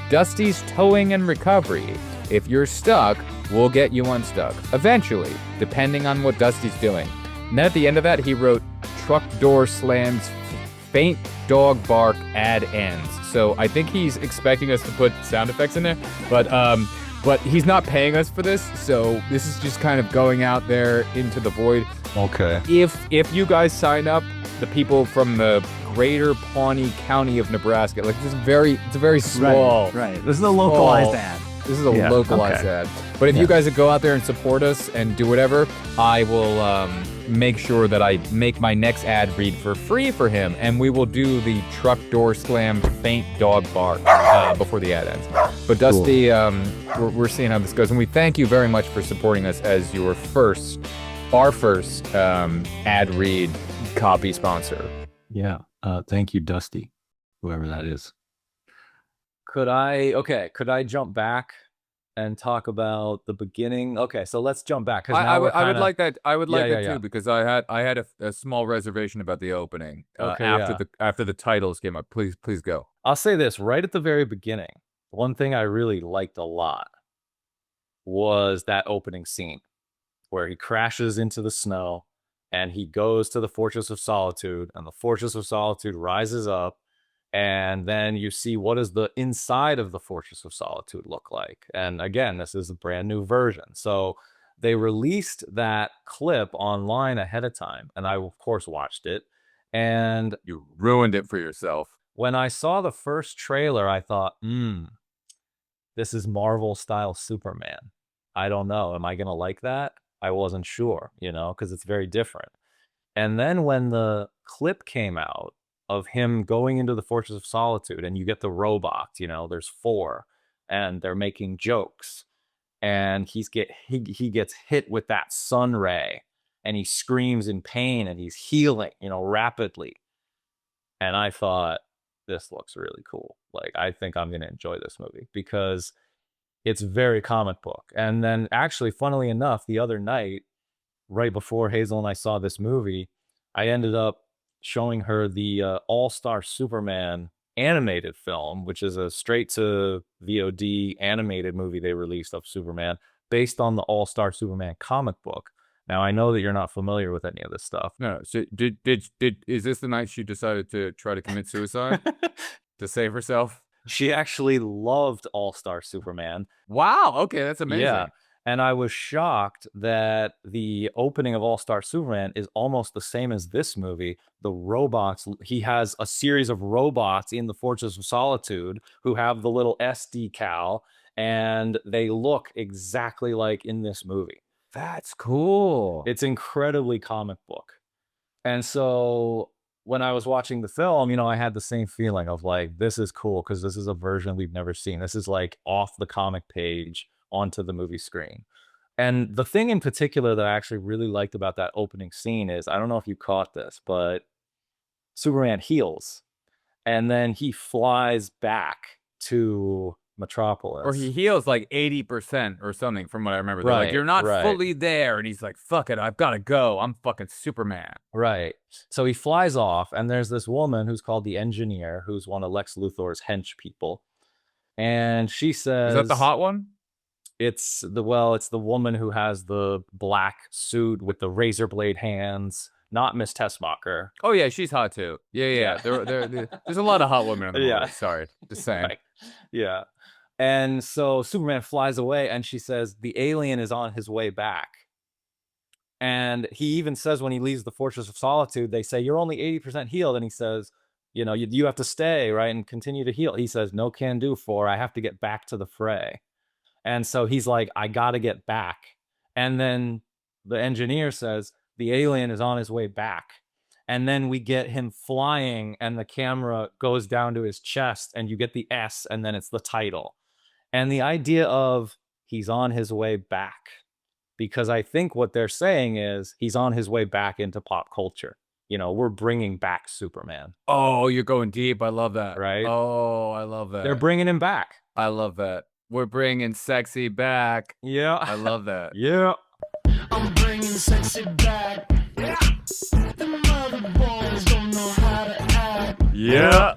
Dusty's Towing and Recovery. If you're stuck, we'll get you unstuck. Eventually, depending on what Dusty's doing. And then at the end of that, he wrote, truck door slams, faint dog bark, ad ends. So I think he's expecting us to put sound effects in there, but he's not paying us for this, so this is just kind of going out there into the void. Okay. If you guys sign up, the people from the greater Pawnee County of Nebraska, like it's a very small. Right. This is a localized ad. This is a localized ad. But if you guys go out there and support us and do whatever, I will make sure that I make my next ad read for free for him, and we will do the truck door slam faint dog bark before the ad ends. But Dusty, we're seeing how this goes, and we thank you very much for supporting us as our first ad read copy sponsor. Yeah. Thank you, Dusty, whoever that is. Could I jump back and talk about the beginning? Okay, so let's jump back. I would like that. I would like Yeah, that yeah, too, because I had a small reservation about the opening Okay, after the titles came up. Please go. I'll say this right at the very beginning. One thing I really liked a lot was that opening scene where he crashes into the snow and he goes to the Fortress of Solitude, and the Fortress of Solitude rises up, and then you see what does the inside of the Fortress of Solitude look like. And again, this is a brand new version. So they released that clip online ahead of time, and I of course watched it. And You ruined it for yourself. When I saw the first trailer, I thought, this is Marvel style Superman. I don't know. Am I going to like that? I wasn't sure, because it's very different. And then when the clip came out of him going into the Fortress of Solitude and you get the robots, there's 4 and they're making jokes and he gets hit with that sun ray and he screams in pain and he's healing, rapidly. And I thought, this looks really cool. Like, I think I'm going to enjoy this movie because it's very comic book. And then actually, funnily enough, the other night, right before Hazel and I saw this movie, I ended up showing her the All-Star Superman animated film, which is a straight to VOD animated movie they released of Superman based on the All-Star Superman comic book. Now, I know that you're not familiar with any of this stuff. No. So is this the night she decided to try to commit suicide to save herself? She actually loved All-Star Superman. Wow. Okay, that's amazing. Yeah. And I was shocked that the opening of All-Star Superman is almost the same as this movie. The robots, he has a series of robots in the Fortress of Solitude who have the little S decal, and they look exactly like in this movie. That's cool. It's incredibly comic book. And so when I was watching the film, I had the same feeling of like, this is cool because this is a version we've never seen. This is like off the comic page onto the movie screen. And the thing in particular that I actually really liked about that opening scene is, I don't know if you caught this, but Superman heals and then he flies back to Metropolis. Or he heals like 80% or something from what I remember. They're like, you're not fully there. And he's like, fuck it, I've got to go. I'm fucking Superman. Right. So he flies off and there's this woman who's called the Engineer, who's one of Lex Luthor's hench people. And she says... Is that the hot one? It's the woman who has the black suit with the razor blade hands, not Miss Tessmacher. Oh yeah, she's hot too. Yeah. There's a lot of hot women in the movie. Yeah. Sorry, just saying. Right. Yeah. And so Superman flies away and she says the alien is on his way back. And he even says when he leaves the Fortress of Solitude, they say, you're only 80% healed. And he says, you have to stay, right, and continue to heal. He says, no can do, for I have to get back to the fray. And so he's like, I got to get back. And then the Engineer says, the alien is on his way back. And then we get him flying and the camera goes down to his chest and you get the S and then it's the title. And the idea of he's on his way back, because I think what they're saying is he's on his way back into pop culture. We're bringing back Superman. Oh, you're going deep. I love that. Right? Oh, I love that. They're bringing him back. I love that. We're bringing sexy back. Yeah. I love that. Yeah. I'm bringing sexy back. The mother boys don't know how to act. Yeah.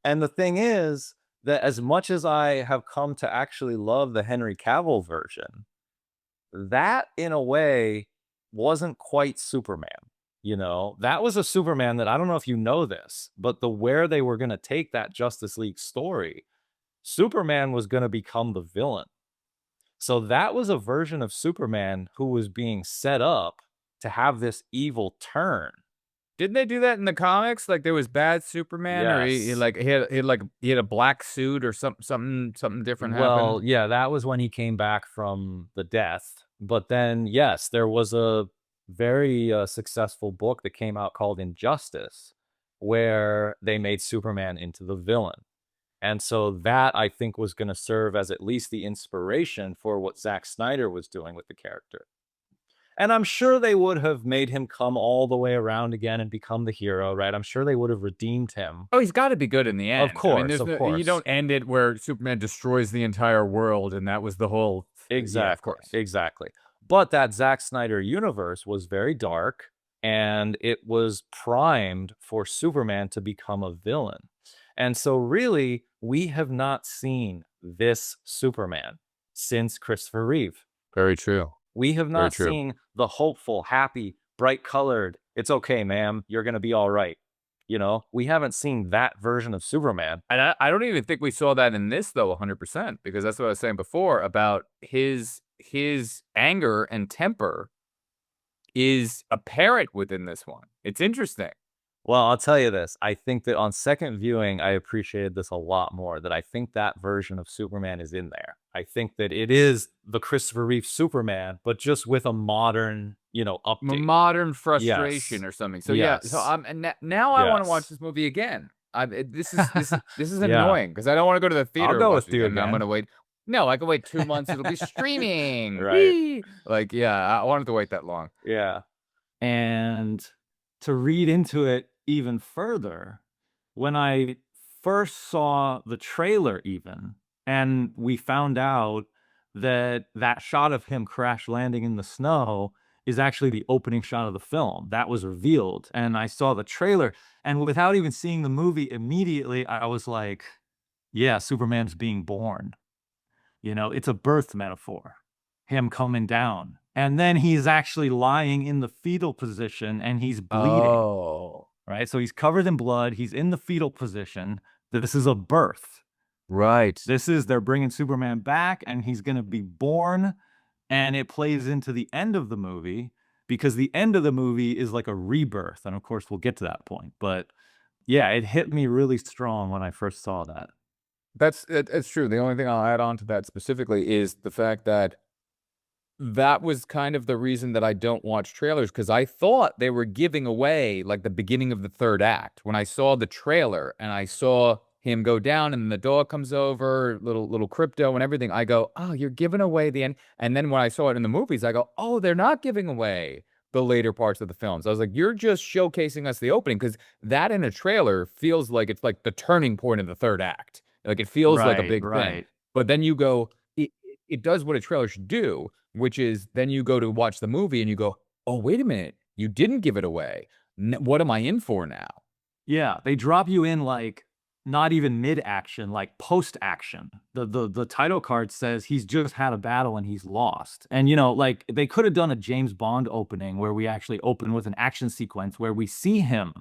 And the thing is that as much as I have come to actually love the Henry Cavill version, that in a way wasn't quite Superman. That was a Superman that, I don't know if you know this, but where they were going to take that Justice League story, Superman was going to become the villain. So that was a version of Superman who was being set up to have this evil turn. Didn't they do that in the comics? Like there was bad Superman, or he had a black suit or something different happened. Well, yeah, that was when he came back from the death. But then, yes, there was a very successful book that came out called Injustice, where they made Superman into the villain. And so that, I think, was going to serve as at least the inspiration for what Zack Snyder was doing with the character. And I'm sure they would have made him come all the way around again and become the hero, right? I'm sure they would have redeemed him. Oh, he's got to be good in the end. Of course, of course. You don't end it where Superman destroys the entire world, and that was the whole... Exactly, yeah, of course. Exactly. But that Zack Snyder universe was very dark, and it was primed for Superman to become a villain. And so really, we have not seen this Superman since Christopher Reeve. Very true. We have not seen the hopeful, happy, bright-colored, it's okay, ma'am, you're going to be all right. We haven't seen that version of Superman. And I don't even think we saw that in this, though, 100%, because that's what I was saying before about his anger and temper is apparent within this one. It's interesting. Well, I'll tell you this. I think that on second viewing, I appreciated this a lot more. That I think that version of Superman is in there. I think that it is the Christopher Reeve Superman, but just with a modern, update. Modern frustration Yes. or something. So yeah, so Yes. and now I want to watch Yes. this movie again. This is Yeah. annoying because I don't want to go to the theater. go and with watch it you again, and I'm again. gonna wait. No, I can wait 2 months. It'll be streaming. Right. Whee! Like, yeah, I wanted to wait that long. Yeah. And to read into it even further, when I first saw the trailer, even, and we found out that that shot of him crash landing in the snow is actually the opening shot of the film. That was revealed. And I saw the trailer, and without even seeing the movie immediately, I was like, yeah, Superman's being born. It's a birth metaphor, him coming down. And then he's actually lying in the fetal position and he's bleeding, Oh, right? So he's covered in blood. He's in the fetal position. This is a birth. right. They're bringing Superman back and he's going to be born. And it plays into the end of the movie because the end of the movie is like a rebirth. And of course, we'll get to that point. But yeah, it hit me really strong when I first saw that. It's true. The only thing I'll add on to that specifically is the fact that that was kind of the reason that I don't watch trailers, because I thought they were giving away like the beginning of the third act. When I saw the trailer and I saw him go down and the dog comes over, little crypto and everything, I go, oh, you're giving away the end. And then when I saw it in the movies, I go, oh, they're not giving away the later parts of the films. I was like, you're just showcasing us the opening, because that in a trailer feels like it's like the turning point of the third act. Like it feels like a big thing. But then you go, it does what a trailer should do, which is then you go to watch the movie and you go, oh, wait a minute, you didn't give it away. What am I in for now? Yeah, they drop you in like not even mid-action, like post-action. The title card says he's just had a battle and he's lost. And like they could have done a James Bond opening where we actually open with an action sequence where we see him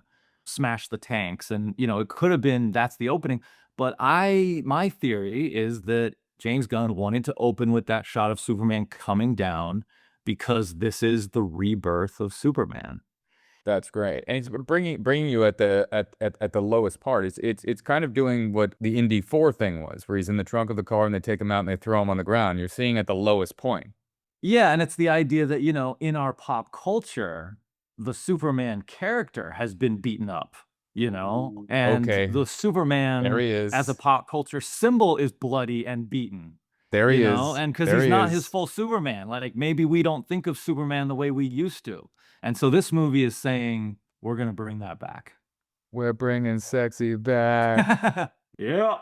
smash the tanks, and it could have been that's the opening. But my theory is that James Gunn wanted to open with that shot of Superman coming down because this is the rebirth of Superman. That's great, and it's bringing you at the lowest part. It's kind of doing what the Indy 4 thing was, where he's in the trunk of the car and they take him out and they throw him on the ground. You're seeing at the lowest point. Yeah, and it's the idea that in our pop culture, the Superman character has been beaten up. And Okay. the Superman There he is. as a pop culture symbol is bloody and beaten. There he is. And because There he's he not is. his full Superman. Like maybe we don't think of Superman the way we used to. And so this movie is saying we're going to bring that back. We're bringing sexy back. Yeah.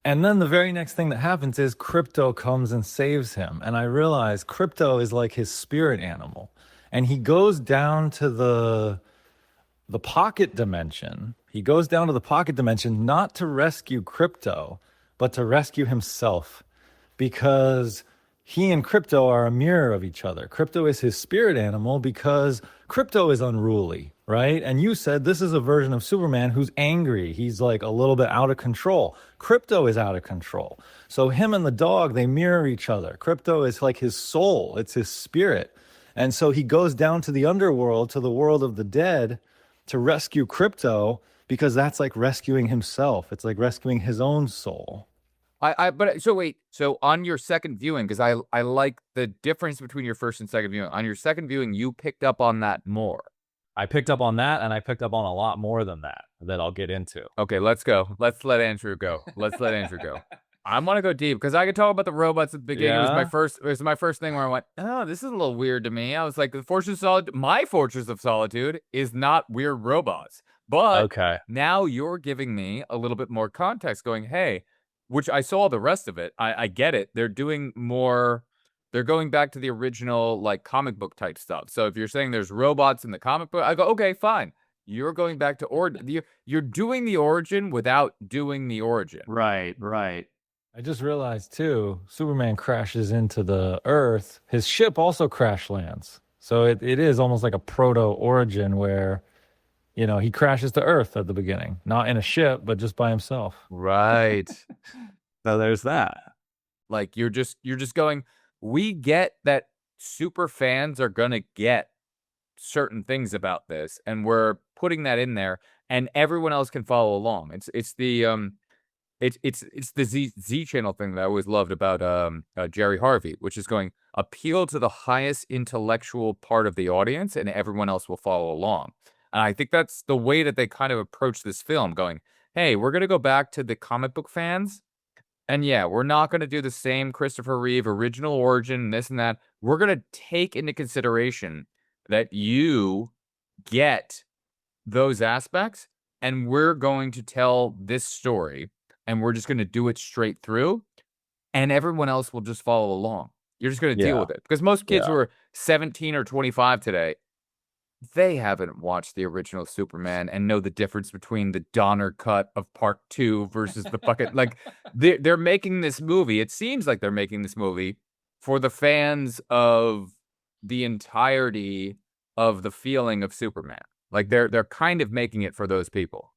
And then the very next thing that happens is Krypto comes and saves him. And I realize Krypto is like his spirit animal. And he goes down to the pocket dimension. He goes down to the pocket dimension not to rescue Krypto, but to rescue himself. Because he and Krypto are a mirror of each other. Krypto is his spirit animal because Krypto is unruly, right? And you said this is a version of Superman who's angry. He's like a little bit out of control. Krypto is out of control. So him and the dog, they mirror each other. Krypto is like his soul. It's his spirit. And so he goes down to the underworld, to the world of the dead, to rescue Krypto, because that's like rescuing himself. It's like rescuing his own soul. But so wait, so on your second viewing, because I like the difference between your first and second viewing. On your second viewing, you picked up on that more. I picked up on that, and I picked up on a lot more than that I'll get into. Okay, let's go. Let's let Andrew go. Let's let Andrew go. I want to go deep because I could talk about the robots at the beginning. Yeah. It was my first thing where I went, oh, this is a little weird to me. I was like, my Fortress of Solitude is not weird robots. But Okay. now you're giving me a little bit more context going, hey, which I saw the rest of it. I get it. They're doing more. They're going back to the original like comic book type stuff. So if you're saying there's robots in the comic book, I go, okay, fine. You're going back to origin. You're doing the origin without doing the origin. Right. I just realized too, Superman crashes into the Earth. His ship also crash lands. So it is almost like a proto origin where, he crashes to Earth at the beginning, not in a ship, but just by himself. Right. So there's that. Like you're just going, we get that super fans are gonna get certain things about this, and we're putting that in there, and everyone else can follow along. It's the Z Channel thing that I always loved about Jerry Harvey, which is going appeal to the highest intellectual part of the audience, and everyone else will follow along. And I think that's the way that they kind of approach this film, going, "Hey, we're gonna go back to the comic book fans, and yeah, we're not gonna do the same Christopher Reeve original origin, this and that. We're gonna take into consideration that you get those aspects, and we're going to tell this story, and we're just gonna do it straight through, and everyone else will just follow along. You're just gonna deal Yeah. with it." Because most kids who Yeah. are 17 or 25 today, they haven't watched the original Superman and know the difference between the Donner cut of part 2 versus the fucking like, they're making this movie, it seems like they're making this movie for the fans of the entirety of the feeling of Superman. Like, they're kind of making it for those people.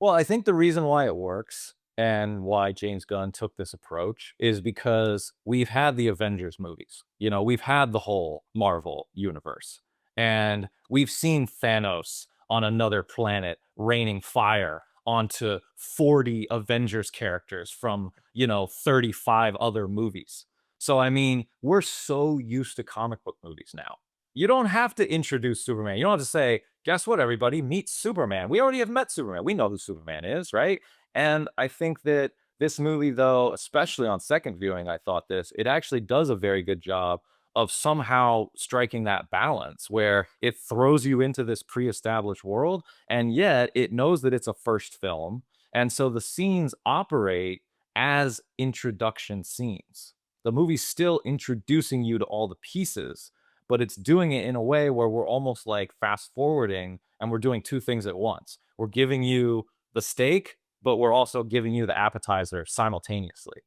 Well, I think the reason why it works and why James Gunn took this approach is because we've had the Avengers movies. You know, we've had the whole Marvel universe. And we've seen Thanos on another planet raining fire onto 40 Avengers characters from, 35 other movies. So, I mean, we're so used to comic book movies now. You don't have to introduce Superman. You don't have to say, guess what, everybody, meet Superman. We already have met Superman. We know who Superman is, right? And I think that this movie, though, especially on second viewing, I thought it actually does a very good job of somehow striking that balance where it throws you into this pre-established world, and yet it knows that it's a first film. And so the scenes operate as introduction scenes. The movie's still introducing you to all the pieces, but it's doing it in a way where we're almost like fast forwarding and we're doing two things at once. We're giving you the steak, but we're also giving you the appetizer simultaneously.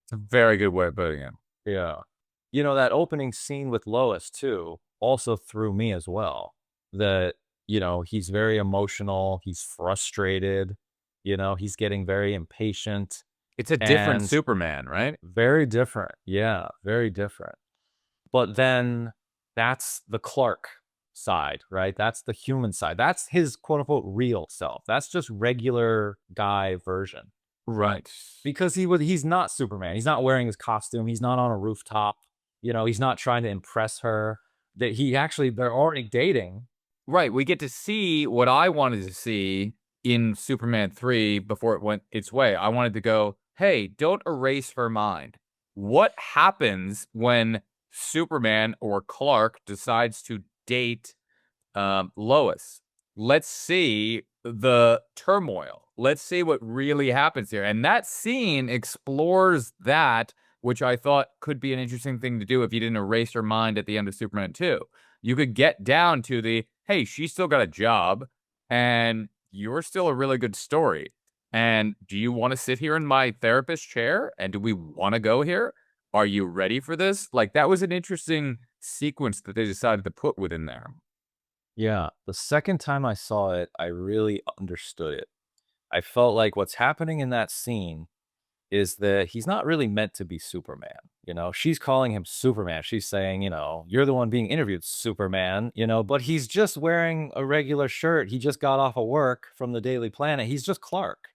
It's a very good way of putting it. Yeah. That opening scene with Lois too also threw me as well. That, he's very emotional, he's frustrated, he's getting very impatient It's a different and Superman, right? very different. Yeah, very different. But then that's the Clark side, right? That's the human side. That's his quote unquote real self. That's just regular guy version. Right. Because he's not Superman. He's not wearing his costume. He's not on a rooftop. He's not trying to impress her. That they're already dating. Right, we get to see what I wanted to see in Superman 3 before it went its way. I wanted to go, "Hey, don't erase her mind. What happens when Superman or Clark decides to date Lois? Let's see the turmoil. Let's see what really happens here." And that scene explores that, which I thought could be an interesting thing to do if you didn't erase her mind at the end of Superman 2. You could get down to the, "Hey, she's still got a job, and you're still a really good story. And do you want to sit here in my therapist chair? And do we want to go here? Are you ready for this?" Like, that was an interesting sequence that they decided to put within there. Yeah. The second time I saw it, I really understood it. I felt like what's happening in that scene is that he's not really meant to be Superman. She's calling him Superman. She's saying, you're the one being interviewed, Superman, but he's just wearing a regular shirt. He just got off of work from the Daily Planet. He's just Clark.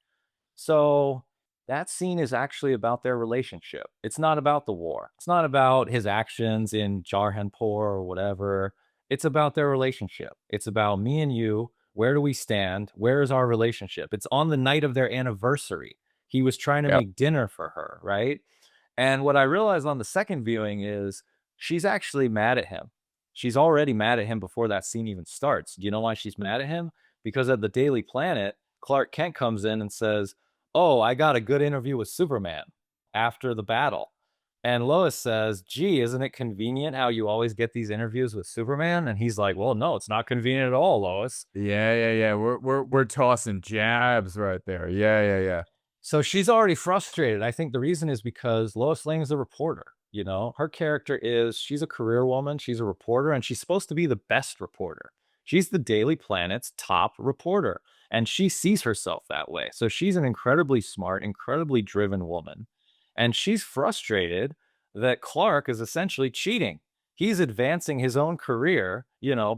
So that scene is actually about their relationship. It's not about the war. It's not about his actions in Jarhanpur or whatever. It's about their relationship. It's about me and you. Where do we stand? Where is our relationship? It's on the night of their anniversary. He was trying to Yep. make dinner for her, right? And what I realized on the second viewing is she's actually mad at him. She's already mad at him before that scene even starts. Do you know why she's mad at him? Because at the Daily Planet, Clark Kent comes in and says, "Oh, I got a good interview with Superman after the battle." And Lois says, "Gee, isn't it convenient how you always get these interviews with Superman?" And he's like, "Well, no, it's not convenient at all, Lois." Yeah. We're tossing jabs right there. Yeah. So she's already frustrated. I think the reason is because Lois Lane is a reporter. Her character she's a career woman, she's a reporter, and she's supposed to be the best reporter. She's the Daily Planet's top reporter, and she sees herself that way. So she's an incredibly smart, incredibly driven woman. And she's frustrated that Clark is essentially cheating. He's advancing his own career,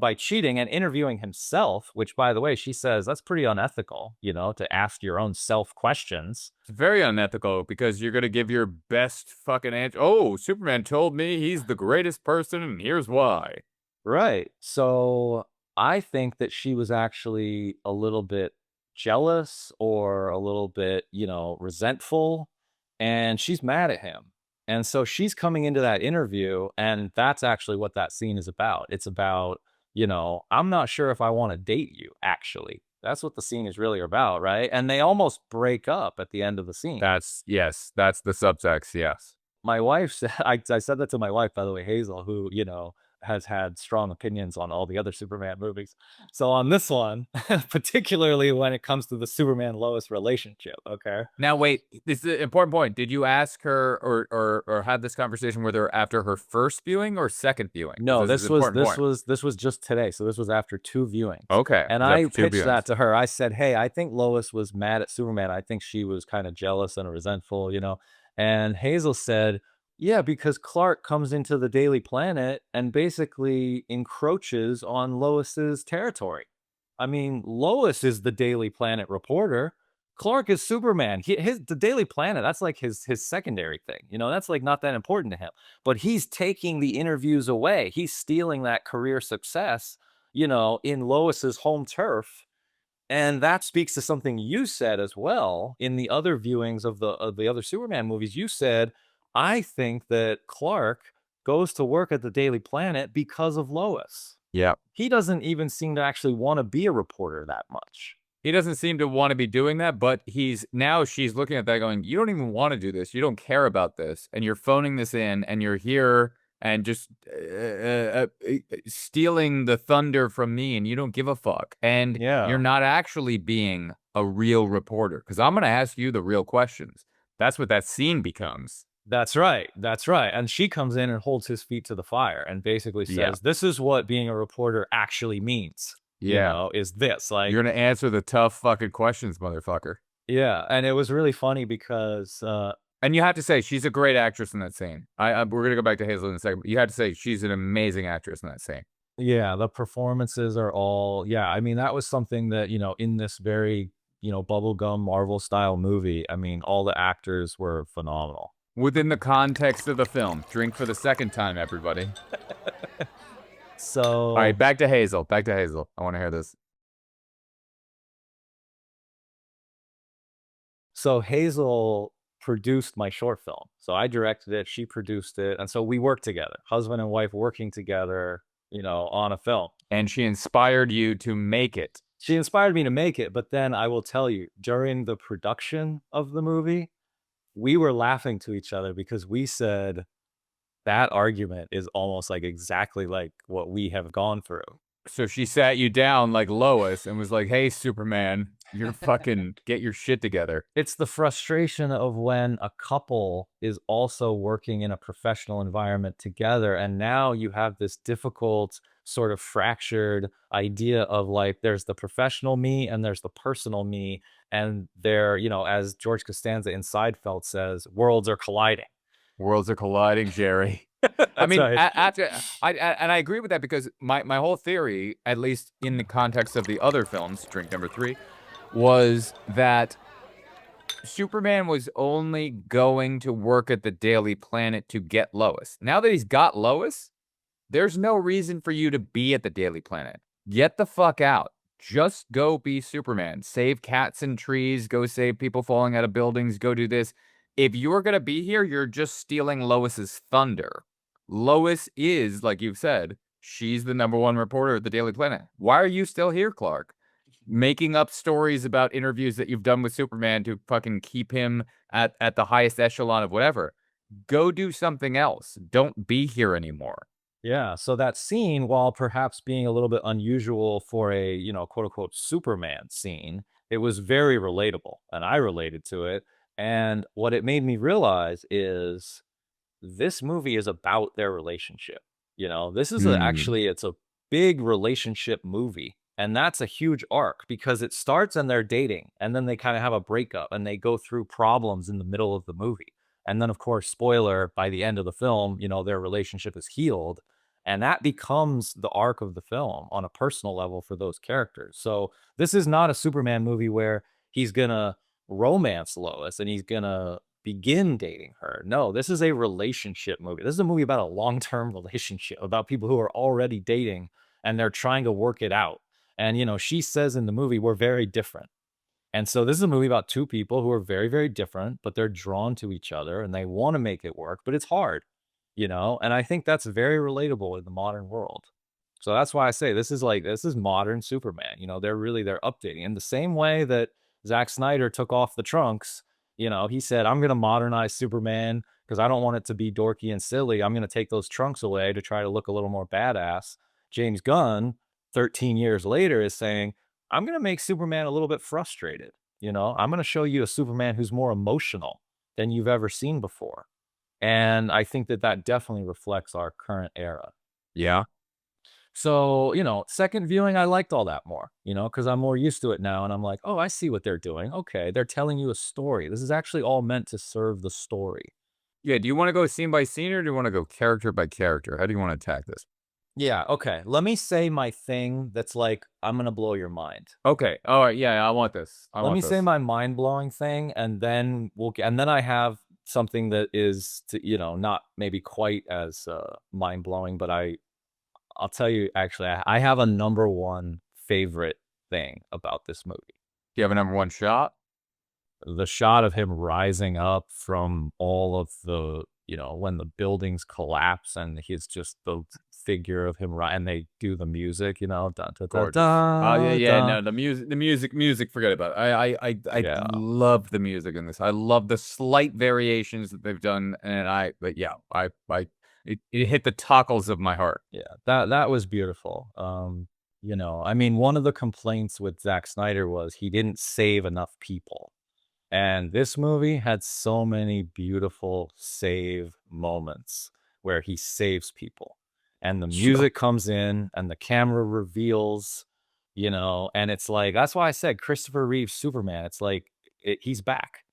by cheating and interviewing himself, which, by the way, she says that's pretty unethical, to ask your own self questions. It's very unethical because you're gonna give your best fucking answer. Oh, Superman told me he's the greatest person, and here's why. Right. So I think that she was actually a little bit jealous or a little bit, resentful, and she's mad at him. And so she's coming into that interview, and that's actually what that scene is about. It's about, I'm not sure if I want to date you, actually. That's what the scene is really about, right? And they almost break up at the end of the scene. That's that's the subtext. Yes. My wife said, I said that to my wife, by the way, Hazel, who, has had strong opinions on all the other Superman movies. So on this one, particularly when it comes to the Superman Lois relationship, okay? Now wait, this is an important point. Did you ask her or have this conversation with her after her first viewing or second viewing? 'Cause No, is an important point. this was just today. So this was after 2 viewings. Okay. And so I after two pitched that viewings. to her. I said, "Hey, I think Lois was mad at Superman. I think she was kind of jealous and resentful, And Hazel said, "Yeah, because Clark comes into the Daily Planet and basically encroaches on Lois's territory. I mean, Lois is the Daily Planet reporter. Clark is Superman. The Daily Planet, that's like his secondary thing. That's like not that important to him. But he's taking the interviews away. He's stealing that career success, in Lois's home turf. And that speaks to something you said as well in the other viewings of the other Superman movies. You said, I think that Clark goes to work at the Daily Planet because of Lois. Yeah. He doesn't even seem to actually want to be a reporter that much. He doesn't seem to want to be doing that, but she's looking at that going, you don't even want to do this. You don't care about this. And you're phoning this in and you're here and just stealing the thunder from me and you don't give a fuck. And Yeah. you're not actually being a real reporter because I'm going to ask you the real questions. That's what that scene becomes. That's right. That's right. And she comes in and holds his feet to the fire and basically says, Yeah. this is what being a reporter actually means. Yeah. Is this like You're going to answer the tough fucking questions, motherfucker. Yeah. And it was really funny because And you have to say she's a great actress in that scene. We're gonna go back to Hazel in a second. But you have to say she's an amazing actress in that scene. yeah, the performances are all I mean, that was something that, in this very, bubblegum Marvel style movie, I mean, all the actors were phenomenal. Within the context of the film, drink for the second time, everybody. So All right, back to Hazel. Back to Hazel. I want to hear this. So Hazel produced my short film. So I directed it, she produced it, and so we worked together, husband and wife working together, on a film. And she inspired you to make it. She inspired me to make it, but then I will tell you, during the production of the movie, we were laughing to each other because we said that argument is almost like exactly like what we have gone through. So she sat you down like Lois and was like, hey, Superman, you're fucking get your shit together. It's the frustration of when a couple is also working in a professional environment together. And now you have this difficult sort of fractured idea of like, there's the professional me and there's the personal me. And they're, as George Costanza in Seinfeld says, worlds are colliding. Worlds are colliding, Jerry. I mean, right. I agree with that because my whole theory, at least in the context of the other films, drink number 3, was that Superman was only going to work at the Daily Planet to get Lois. Now that he's got Lois, there's no reason for you to be at the Daily Planet. Get the fuck out. Just go be Superman. Save cats and trees. Go save people falling out of buildings. Go do this. If you're going to be here, you're just stealing Lois's thunder. Lois is, like you've said, she's the #1 reporter at the Daily Planet. Why are you still here, Clark? Making up stories about interviews that you've done with Superman to fucking keep him at the highest echelon of whatever. Go do something else. Don't be here anymore. Yeah, so that scene, while perhaps being a little bit unusual for a, quote unquote Superman scene, it was very relatable and I related to it. And what it made me realize is this movie is about their relationship. This is actually, it's a big relationship movie. And that's a huge arc because it starts and they're dating and then they kind of have a breakup and they go through problems in the middle of the movie. And then, of course, spoiler, by the end of the film, their relationship is healed. And that becomes the arc of the film on a personal level for those characters. So this is not a Superman movie where he's gonna romance Lois and he's gonna begin dating her. No, this is a relationship movie. This is a movie about a long-term relationship, about people who are already dating and they're trying to work it out. And she says in the movie, we're very different. And so this is a movie about two people who are very, very different, but they're drawn to each other and they want to make it work, but it's hard, And I think that's very relatable in the modern world. So that's why I say this is modern Superman. They're updating in the same way that Zack Snyder took off the trunks. He said, I'm gonna modernize Superman because I don't want it to be dorky and silly. I'm gonna take those trunks away to try to look a little more badass. James Gunn, 13 years later, is saying, I'm gonna make Superman a little bit frustrated. I'm gonna show you a Superman who's more emotional than you've ever seen before. And I think that definitely reflects our current era. Yeah. So, second viewing, I liked all that more, because I'm more used to it now. And I'm like, oh, I see what they're doing. Okay, they're telling you a story. This is actually all meant to serve the story. Yeah. Do you want to go scene by scene or do you want to go character by character? How do you want to attack this? Yeah, okay. Let me say my thing that's like, I'm going to blow your mind. Okay. All right. Yeah. I want this. Let me say my mind-blowing thing, and then I have something that is, not maybe quite as mind-blowing, but I'll tell you, actually, I have a number one favorite thing about this movie. Do you have a number one shot? The shot of him rising up from all of the, when the buildings collapse and he's just the figure of him, and they do the music, dun, dun, dun, Gorgeous. dun, Oh yeah. dun. No, the music. Forget about it. I Yeah. love the music in this. I love the slight variations that they've done, and it hit the tockles of my heart. Yeah, that was beautiful. I mean, one of the complaints with Zack Snyder was he didn't save enough people. And this movie had so many beautiful save moments where he saves people. And the music comes in and the camera reveals, and it's like, that's why I said Christopher Reeve's Superman. It's like, he's back,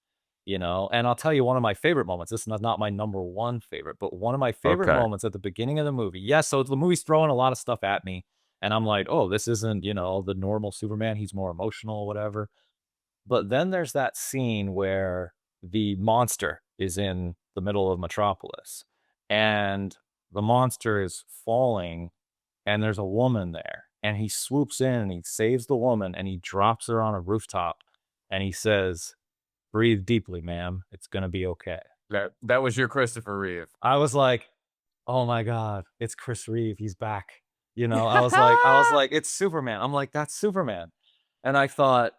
and I'll tell you one of my favorite moments. This is not my number one favorite, but one of my favorite Okay. moments at the beginning of the movie. Yes, so the movie's throwing a lot of stuff at me. And I'm like, oh, this isn't, the normal Superman. He's more emotional, whatever. But then there's that scene where the monster is in the middle of Metropolis and the monster is falling and there's a woman there and he swoops in and he saves the woman and he drops her on a rooftop and he says, breathe deeply, ma'am. It's going to be okay. That was your Christopher Reeve. I was like, oh my God, it's Chris Reeve. He's back. I was like, it's Superman. I'm like, that's Superman. And I thought,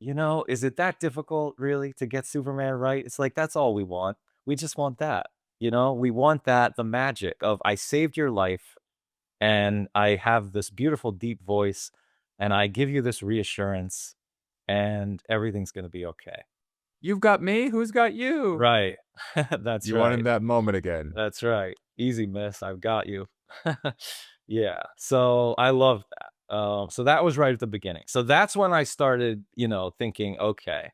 is it that difficult really to get Superman right? It's like, that's all we want. We just want that. We want that, the magic of I saved your life and I have this beautiful deep voice and I give you this reassurance and everything's going to be okay. You've got me. Who's got you? Right. That's You right. wanted that moment again. That's right. Easy, miss. I've got you. Yeah. So I love that. So that was right at the beginning. So that's when I started, thinking, okay,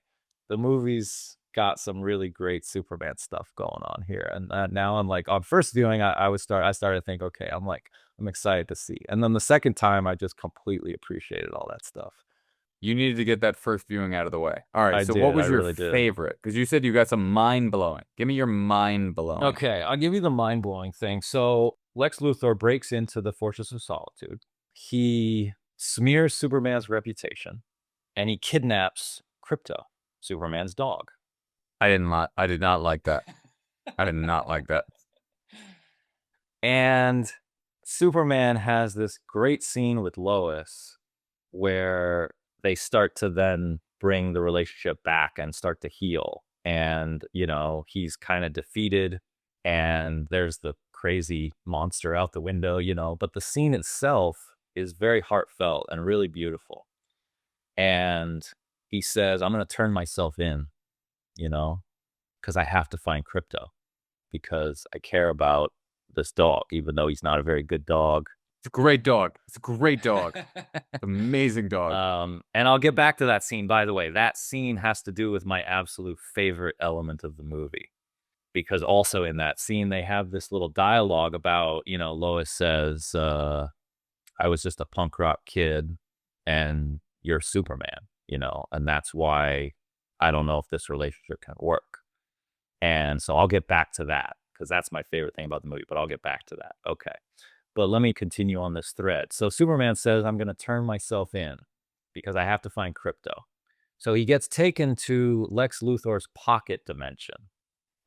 the movie's got some really great Superman stuff going on here. And now I'm like, on first viewing, I started to think, okay, I'm excited to see. And then the second time, I just completely appreciated all that stuff. You needed to get that first viewing out of the way. All right. I So did, what was I your really did. favorite? Because you said you got some mind blowing. Give me your mind blowing. Okay, I'll give you the mind-blowing thing. So Lex Luthor breaks into the Fortress of Solitude. He smears Superman's reputation, and he kidnaps Krypto, Superman's dog. I did not like that. I did not like that. And Superman has this great scene with Lois where they start to then bring the relationship back and start to heal. And, he's kind of defeated and there's the crazy monster out the window, but the scene itself is very heartfelt and really beautiful. And he says, I'm going to turn myself in, because I have to find Krypto because I care about this dog, even though he's not a very good dog. It's a great dog. It's a great dog. Amazing dog. And I'll get back to that scene. By the way, that scene has to do with my absolute favorite element of the movie because also in that scene they have this little dialogue about, Lois says, I was just a punk rock kid and you're Superman, and that's why I don't know if this relationship can work. And so I'll get back to that because that's my favorite thing about the movie, but I'll get back to that. Okay. But let me continue on this thread. So Superman says, I'm going to turn myself in because I have to find Crypto. So he gets taken to Lex Luthor's pocket dimension.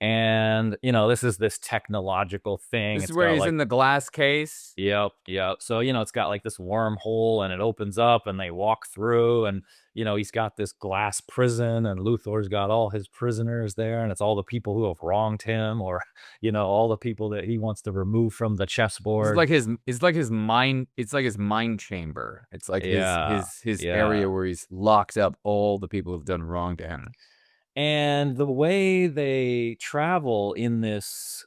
And, this is this technological thing. This It's is where got, he's like, in the glass case. Yep, yep. So, it's got like this wormhole and it opens up and they walk through and, he's got this glass prison and Luthor's got all his prisoners there and it's all the people who have wronged him or, all the people that he wants to remove from the It's chessboard. like his mind. It's like his mind chamber. It's like Yeah, his yeah. area where he's locked up all the people who've done wrong to him. And the way they travel in this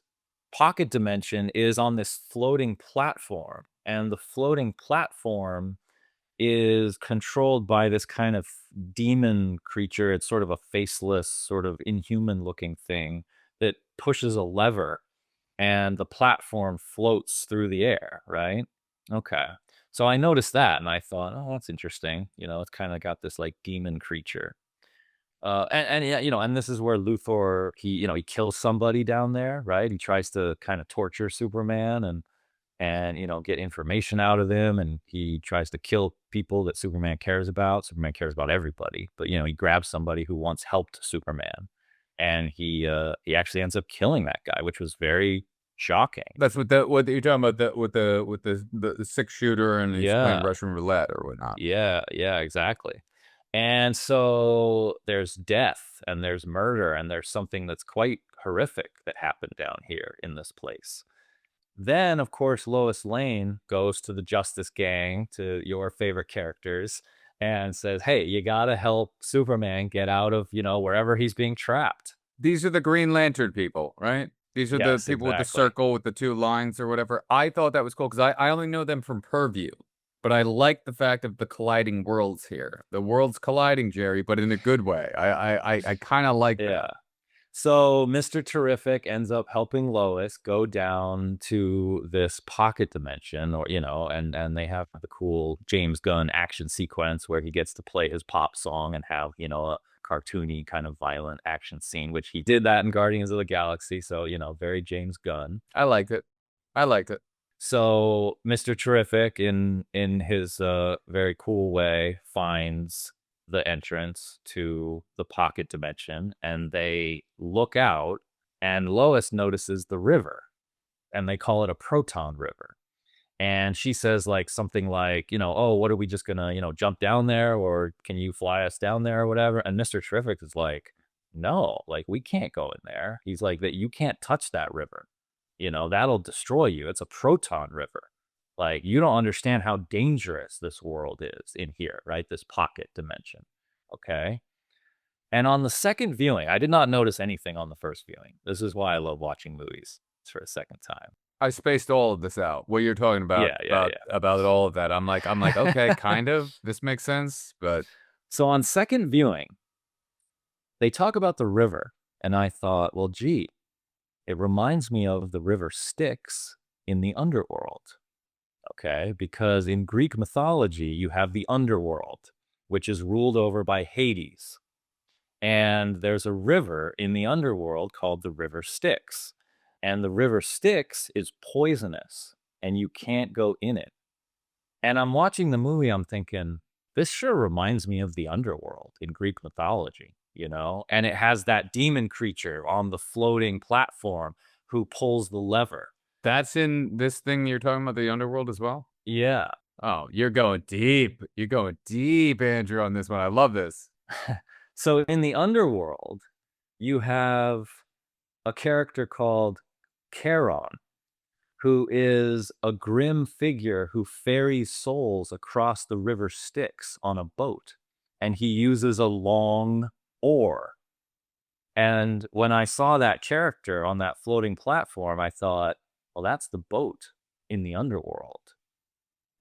pocket dimension is on this floating platform. And the floating platform is controlled by this kind of demon creature. It's sort of a faceless, sort of inhuman looking thing that pushes a lever and the platform floats through the air, right? Okay. So I noticed that and I thought, oh, that's interesting. It's kind of got this like demon creature. And yeah, and this is where Luthor, he kills somebody down there, right? He tries to kind of torture Superman and get information out of them, and he tries to kill people that Superman cares about. Superman cares about everybody, but he grabs somebody who once helped Superman, and he actually ends up killing that guy, which was very shocking. That's what you're talking about with the 6-shooter and he's playing Yeah. Russian roulette or whatnot. Yeah, exactly. And so there's death and there's murder and there's something that's quite horrific that happened down here in this place. Then, of course, Lois Lane goes to the Justice Gang, to your favorite characters, and says, hey, you got to help Superman get out of, wherever he's being trapped. These are the Green Lantern people, right? These are Yes, the people with the exactly. circle with the 2 lines or whatever. I thought that was cool because I only know them from Purview. But I like the fact of the colliding worlds here. The worlds colliding, Jerry, but in a good way. I kind of like Yeah. that. So Mr. Terrific ends up helping Lois go down to this pocket dimension, or and they have the cool James Gunn action sequence where he gets to play his pop song and have a cartoony kind of violent action scene, which he did that in Guardians of the Galaxy. So very James Gunn. I liked it. So Mr. Terrific, in his very cool way, finds the entrance to the pocket dimension, and they look out, and Lois notices the river, and they call it a proton river. And she says like something like, oh, what are we just gonna, jump down there, or can you fly us down there or whatever? And Mr. Terrific is like, no, like we can't go in there. He's like, that you can't touch that river. That'll destroy you. It's a proton river. Like, you don't understand how dangerous this world is in here, right? This pocket dimension. Okay. And on the second viewing, I did not notice anything on the first viewing. This is why I love watching movies for a second time. I spaced all of this out. What you're talking about, Yeah. about all of that. I'm like, okay, kind of. This makes sense, but So on second viewing, they talk about the river, and I thought, well, gee, it reminds me of the river Styx in the underworld. Okay, because in Greek mythology, you have the underworld, which is ruled over by Hades. And there's a river in the underworld called the River Styx. And the River Styx is poisonous, and you can't go in it. And I'm watching the movie, I'm thinking, this sure reminds me of the underworld in Greek mythology, And it has that demon creature on the floating platform who pulls the lever. that's in this thing you're talking about, the underworld as well? Yeah. Oh, you're going deep. You're going deep, Andrew, on this one. I love this. So in the underworld, you have a character called Charon, who is a grim figure who ferries souls across the river Styx on a boat. And he uses a long oar. And when I saw that character on that floating platform, I thought, well, that's the boat in the underworld.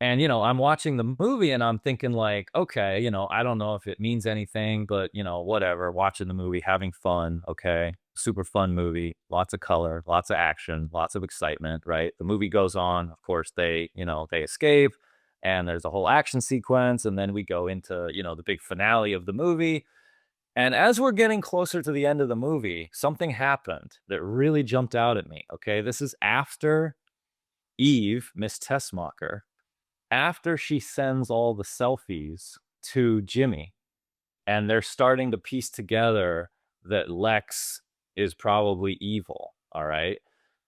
And, I'm watching the movie and I'm thinking like, okay, I don't know if it means anything, but, whatever, watching the movie, having fun. Okay. super fun movie, lots of color, lots of action, lots of excitement, right? The movie goes on. Of course, they escape and there's a whole action sequence. And then we go into, the big finale of the movie. And as we're getting closer to the end of the movie, something happened that really jumped out at me. Okay. This is after Eve, Miss Tessmacher, after she sends all the selfies to Jimmy, and they're starting to piece together that Lex is probably evil. All right.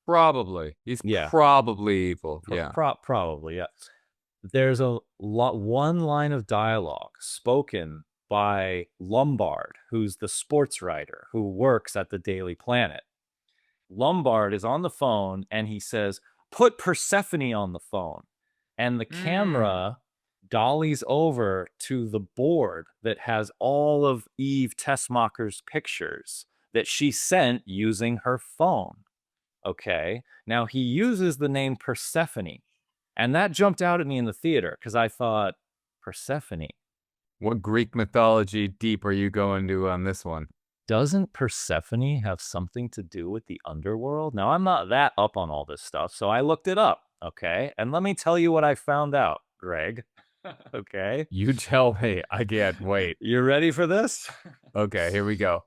Probably. He's Yeah. probably evil. Yeah. Probably, yeah. There's one line of dialogue spoken by Lombard, who's the sports writer who works at the Daily Planet. Lombard is on the phone and he says, "Put Persephone on the phone." And the camera dollies over to the board that has all of Eve Tessmacher's pictures that she sent using her phone. Okay. Now he uses the name Persephone. And that jumped out at me in the theater because I thought, Persephone. What Greek mythology deep are you going to on this one? Doesn't Persephone have something to do with the underworld? Now, I'm not that up on all this stuff, so I looked it up. Okay. And let me tell you what I found out, Greg. Okay. You tell me. I can't wait. You ready for this? Okay, here we go.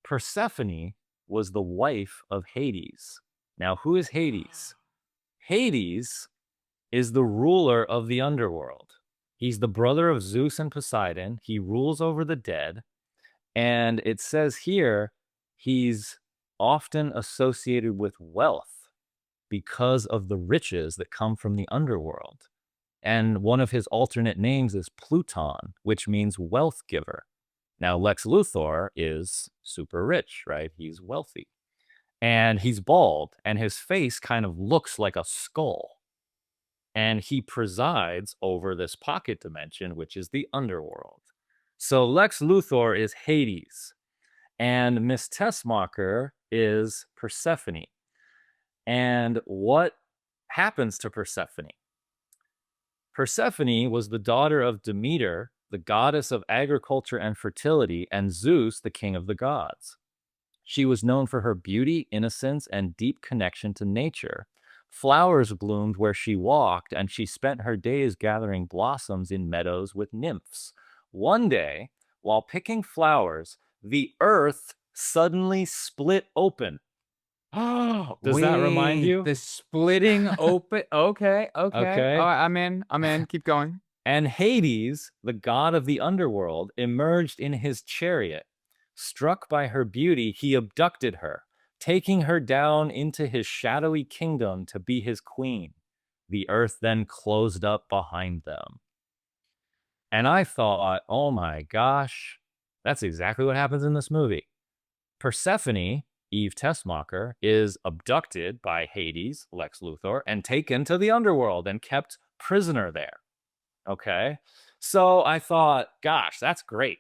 Persephone was the wife of Hades. Now, who is Hades? Hades is the ruler of the underworld. He's the brother of Zeus and Poseidon. He rules over the dead. And it says here he's often associated with wealth because of the riches that come from the underworld. And one of his alternate names is Pluton, which means wealth giver. Now, Lex Luthor is super rich, right? He's wealthy. And he's bald, and his face kind of looks like a skull. And he presides over this pocket dimension, which is the underworld. So Lex Luthor is Hades, and Miss Tessmacher is Persephone. And what happens to Persephone? Persephone was the daughter of Demeter, the goddess of agriculture and fertility, and Zeus, the king of the gods. She was known for her beauty, innocence, and deep connection to nature. Flowers bloomed where she walked, and she spent her days gathering blossoms in meadows with nymphs. One day, while picking flowers, the earth suddenly split open. Does that remind Wait, you? The splitting open. Okay. Okay. All right, I'm in. Keep going. And Hades, the god of the underworld, emerged in his chariot. Struck by her beauty, he abducted her, taking her down into his shadowy kingdom to be his queen. The earth then closed up behind them. And I thought, oh my gosh, that's exactly what happens in this movie. Persephone, Eve Tessmacher, is abducted by Hades, Lex Luthor, and taken to the underworld and kept prisoner there. Okay. So I thought, gosh, that's great.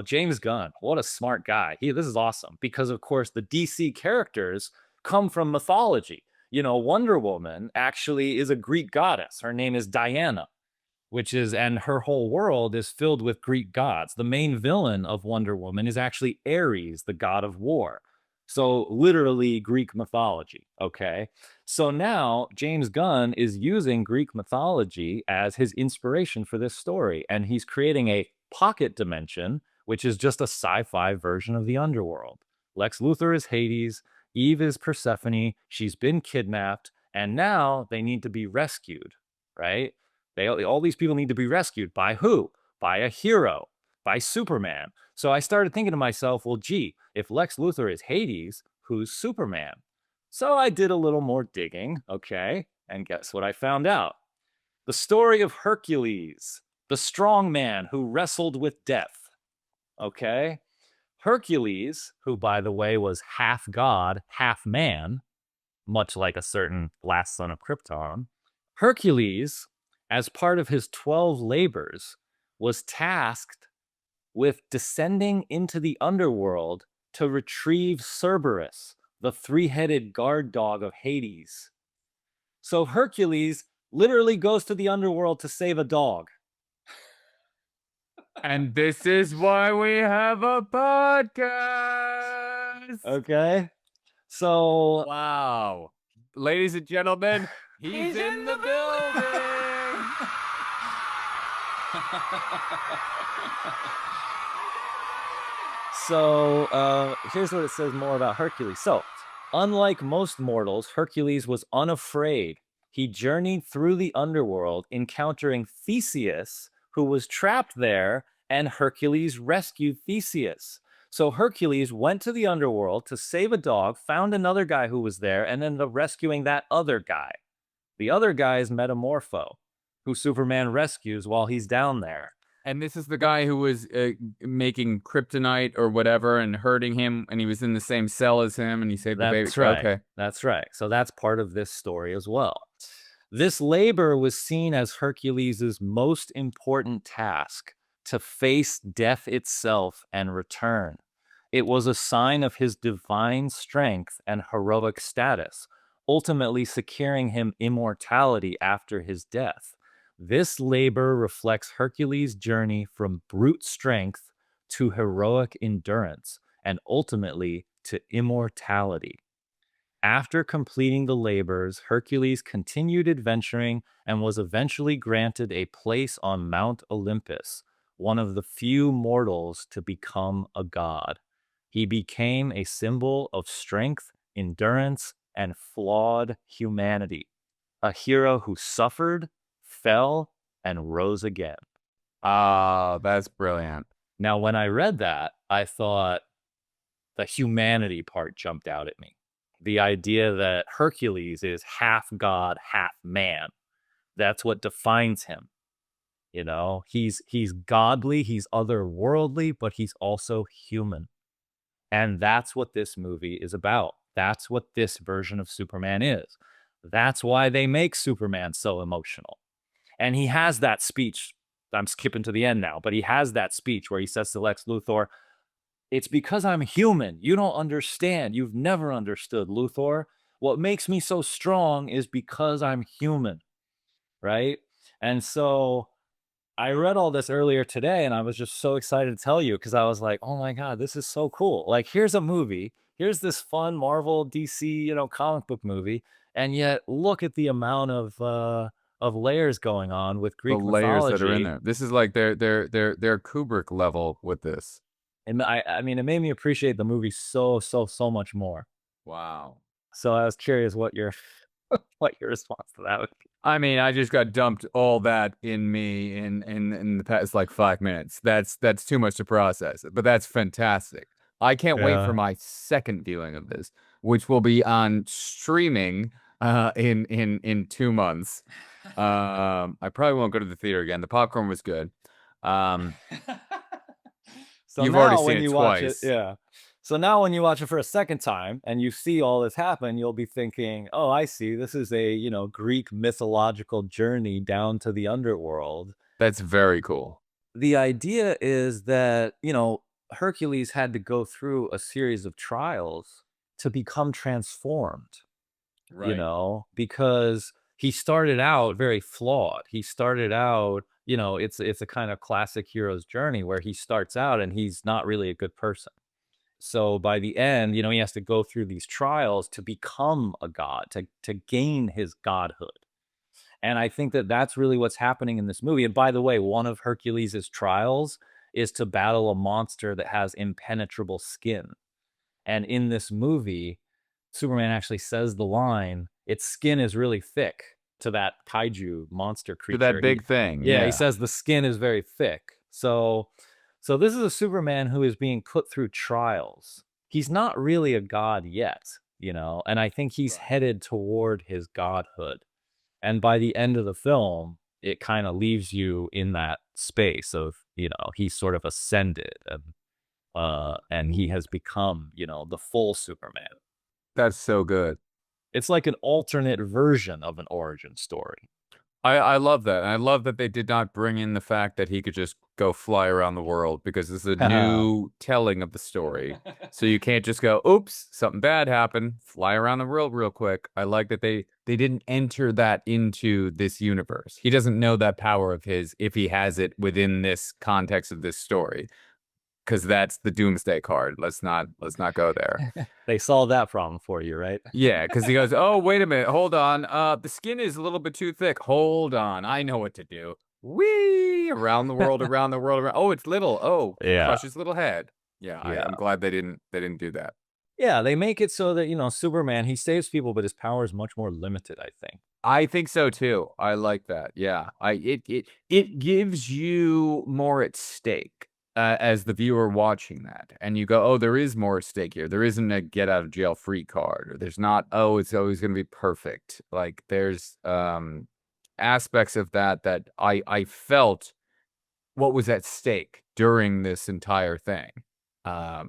James Gunn, what a smart guy. This is awesome because, of course, the DC characters come from mythology. Wonder Woman actually is a Greek goddess. Her name is Diana, and her whole world is filled with Greek gods. The main villain of Wonder Woman is actually Ares, the god of war. So literally Greek mythology, okay? So now James Gunn is using Greek mythology as his inspiration for this story, and he's creating a pocket dimension, which is just a sci-fi version of the underworld. Lex Luthor is Hades, Eve is Persephone, she's been kidnapped, and now they need to be rescued, right? All these people need to be rescued. By who? By a hero, by Superman. So I started thinking to myself, well, gee, if Lex Luthor is Hades, who's Superman? So I did a little more digging, okay? And guess what I found out? The story of Hercules, the strong man who wrestled with death, okay? Hercules, who, by the way, was half god, half man, much like a certain last son of Krypton, Hercules, as part of his 12 labors, was tasked with descending into the underworld to retrieve Cerberus, the three-headed guard dog of Hades. So Hercules literally goes to the underworld to save a dog. And this is why we have a podcast. Okay. So Wow. Ladies and gentlemen, he's in the building. here's what it says more about Hercules. So, unlike most mortals, Hercules was unafraid. He journeyed through the underworld, encountering Theseus, who was trapped there, and Hercules rescued Theseus. So Hercules went to the underworld to save a dog, found another guy who was there, and ended up rescuing that other guy. The other guy is Metamorpho, who Superman rescues while he's down there. And this is the guy who was making kryptonite or whatever and hurting him, and he was in the same cell as him, and he saved the baby. That's right. Okay. That's right. So that's part of this story as well. This labor was seen as Hercules' most important task, to face death itself and return. It was a sign of his divine strength and heroic status, ultimately securing him immortality after his death. This labor reflects Hercules' journey from brute strength to heroic endurance and ultimately to immortality. After completing the labors, Hercules continued adventuring and was eventually granted a place on Mount Olympus, one of the few mortals to become a god. He became a symbol of strength, endurance, and flawed humanity, a hero who suffered, fell, and rose again. Ah, that's brilliant. Now, when I read that, I thought the humanity part jumped out at me. The idea that Hercules is half god, half man. That's what defines him. You know, he's godly, he's otherworldly, but he's also human. And that's what this movie is about. That's what this version of Superman is. That's why they make Superman so emotional. And he has that speech. I'm skipping to the end now, but he has that speech where he says to Lex Luthor, "It's because I'm human. You don't understand. You've never understood, Luthor. What makes me so strong is because I'm human." Right? And so I read all this earlier today and I was just so excited to tell you because I was like, oh my God, this is so cool. Like, here's a movie. Here's this fun Marvel, DC, comic book movie. And yet look at the amount of layers going on with Greek The layers mythology. that are in there. This is like their Kubrick level with this. And I mean, it made me appreciate the movie so much more. Wow. So I was curious what your what your response to that would be. I mean, I just got dumped all that in me in the past like 5 minutes. That's too much to process, but that's fantastic. I can't wait for my second viewing of this, which will be on streaming in 2 months. I probably won't go to the theater again. The popcorn was good. So You've now already seen when it you watch twice. it, yeah. So now when you watch it for a second time and you see all this happen, you'll be thinking, "Oh, I see. This is a, Greek mythological journey down to the underworld." That's very cool. The idea is that, Hercules had to go through a series of trials to become transformed, because he started out very flawed. He started out, it's a kind of classic hero's journey where he starts out and he's not really a good person. So by the end, he has to go through these trials to become a god, to gain his godhood. And I think that that's really what's happening in this movie. And by the way, one of Hercules' trials is to battle a monster that has impenetrable skin. And in this movie, Superman actually says the line, "Its skin is really thick," to that kaiju monster creature. To that big thing. Yeah, he says the skin is very thick. So this is a Superman who is being put through trials. He's not really a god yet, and I think he's headed toward his godhood. And by the end of the film, it kind of leaves you in that space of, he's sort of ascended and he has become, the full Superman. That's so good. It's like an alternate version of an origin story. I love that. And I love that they did not bring in the fact that he could just go fly around the world, because it's a new telling of the story. So you can't just go, oops, something bad happened, fly around the world real quick. I like that they didn't enter that into this universe. He doesn't know that power of his if he has it within this context of this story. because that's the doomsday card. Let's not go there. They solved that problem for you, right? Yeah, because he goes, oh, wait a minute, hold on. The skin is a little bit too thick. Hold on, I know what to do. Whee! Around the world, around the world, around. Oh, it's little. Oh, Yeah. crush his little head. Yeah, Yeah. I'm glad they didn't do that. Yeah, they make it so that, Superman, he saves people, but his power is much more limited, I think. I think so too. I like that. Yeah, it gives you more at stake as the viewer watching that, and you go, oh, there is more at stake here. There isn't a get out of jail free card, or there's not. Oh, it's always going to be perfect. Like there's aspects of that I felt what was at stake during this entire thing.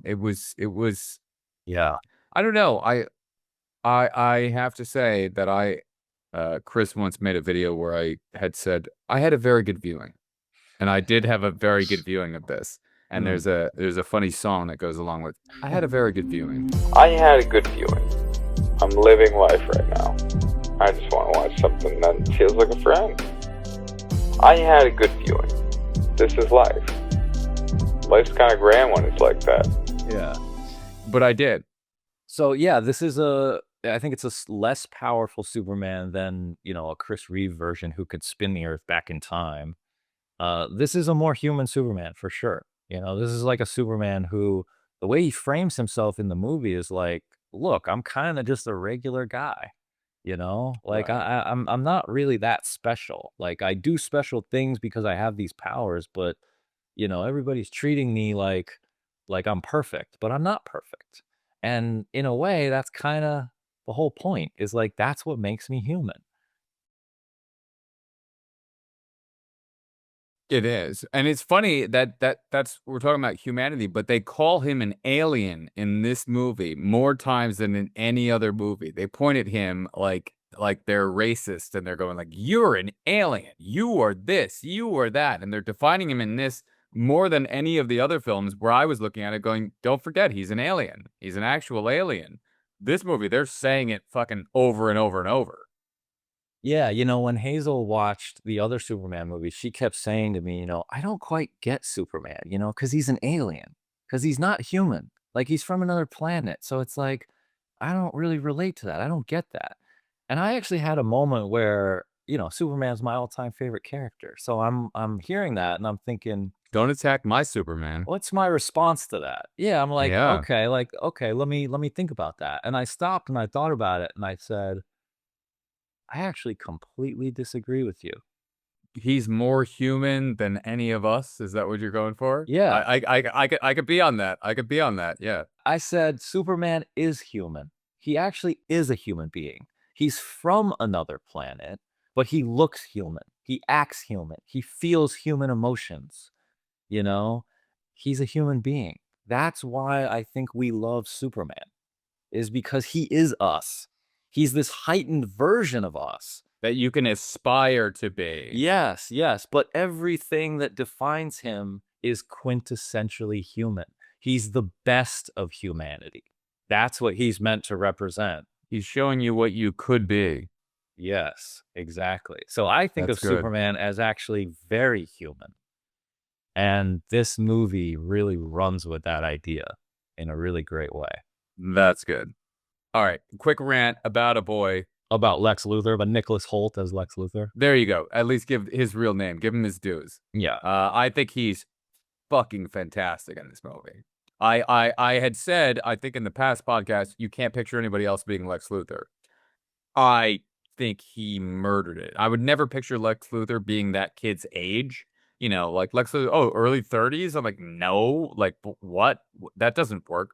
It was. Yeah. I don't know. I have to say that Chris once made a video where I had said I had a very good viewing, and I did have a very good viewing of this. And there's a funny song that goes along with I had a very good viewing. I had a good viewing. I'm living life right now. I just want to watch something that feels like a friend. I had a good viewing. This is life. Life's kind of grand when it's like that. Yeah. But I did. So yeah, this is I think it's a less powerful Superman than, a Chris Reeve version who could spin the earth back in time. This is a more human Superman for sure. This is like a Superman who, the way he frames himself in the movie is like, look, I'm kind of just a regular guy. Like Right. I'm not really that special. Like I do special things because I have these powers, but everybody's treating me like I'm perfect, but I'm not perfect. And in a way, that's kind of the whole point, is like that's what makes me human. It is. And it's funny that's we're talking about humanity, but they call him an alien in this movie more times than in any other movie. They point at him like they're racist, and they're going like, you're an alien. You are this, you are that. And they're defining him in this more than any of the other films, where I was looking at it going, don't forget, he's an alien. He's an actual alien. This movie, they're saying it fucking over and over and over. Yeah, when Hazel watched the other Superman movies, she kept saying to me, I don't quite get Superman, because he's an alien, because he's not human. Like he's from another planet. So it's like, I don't really relate to that. I don't get that. And I actually had a moment where, Superman's my all-time favorite character. So I'm hearing that and I'm thinking, Don't attack my Superman. what's my response to that? Yeah, I'm like, Yeah. okay, let me think about that. And I stopped and I thought about it and I said, I actually completely disagree with you. He's more human than any of us. Is that what you're going for? Yeah. I could be on that. I could be on that. Yeah. I said Superman is human. He actually is a human being. He's from another planet, but he looks human. He acts human. He feels human emotions. He's a human being. That's why I think we love Superman, is because he is us. He's this heightened version of us. That you can aspire to be. Yes, yes, but everything that defines him is quintessentially human. He's the best of humanity. That's what he's meant to represent. He's showing you what you could be. Yes, exactly. So I think That's of good. Superman as actually very human. And this movie really runs with that idea in a really great way. That's good. All right. Quick rant about a boy. About Lex Luthor, but Nicholas Hoult as Lex Luthor. There you go. At least give his real name. Give him his dues. Yeah. I think he's fucking fantastic in this movie. I had said, I think in the past podcast, you can't picture anybody else being Lex Luthor. I think he murdered it. I would never picture Lex Luthor being that kid's age. Like Lex Luthor, early 30s. I'm like, no, like what? That doesn't work.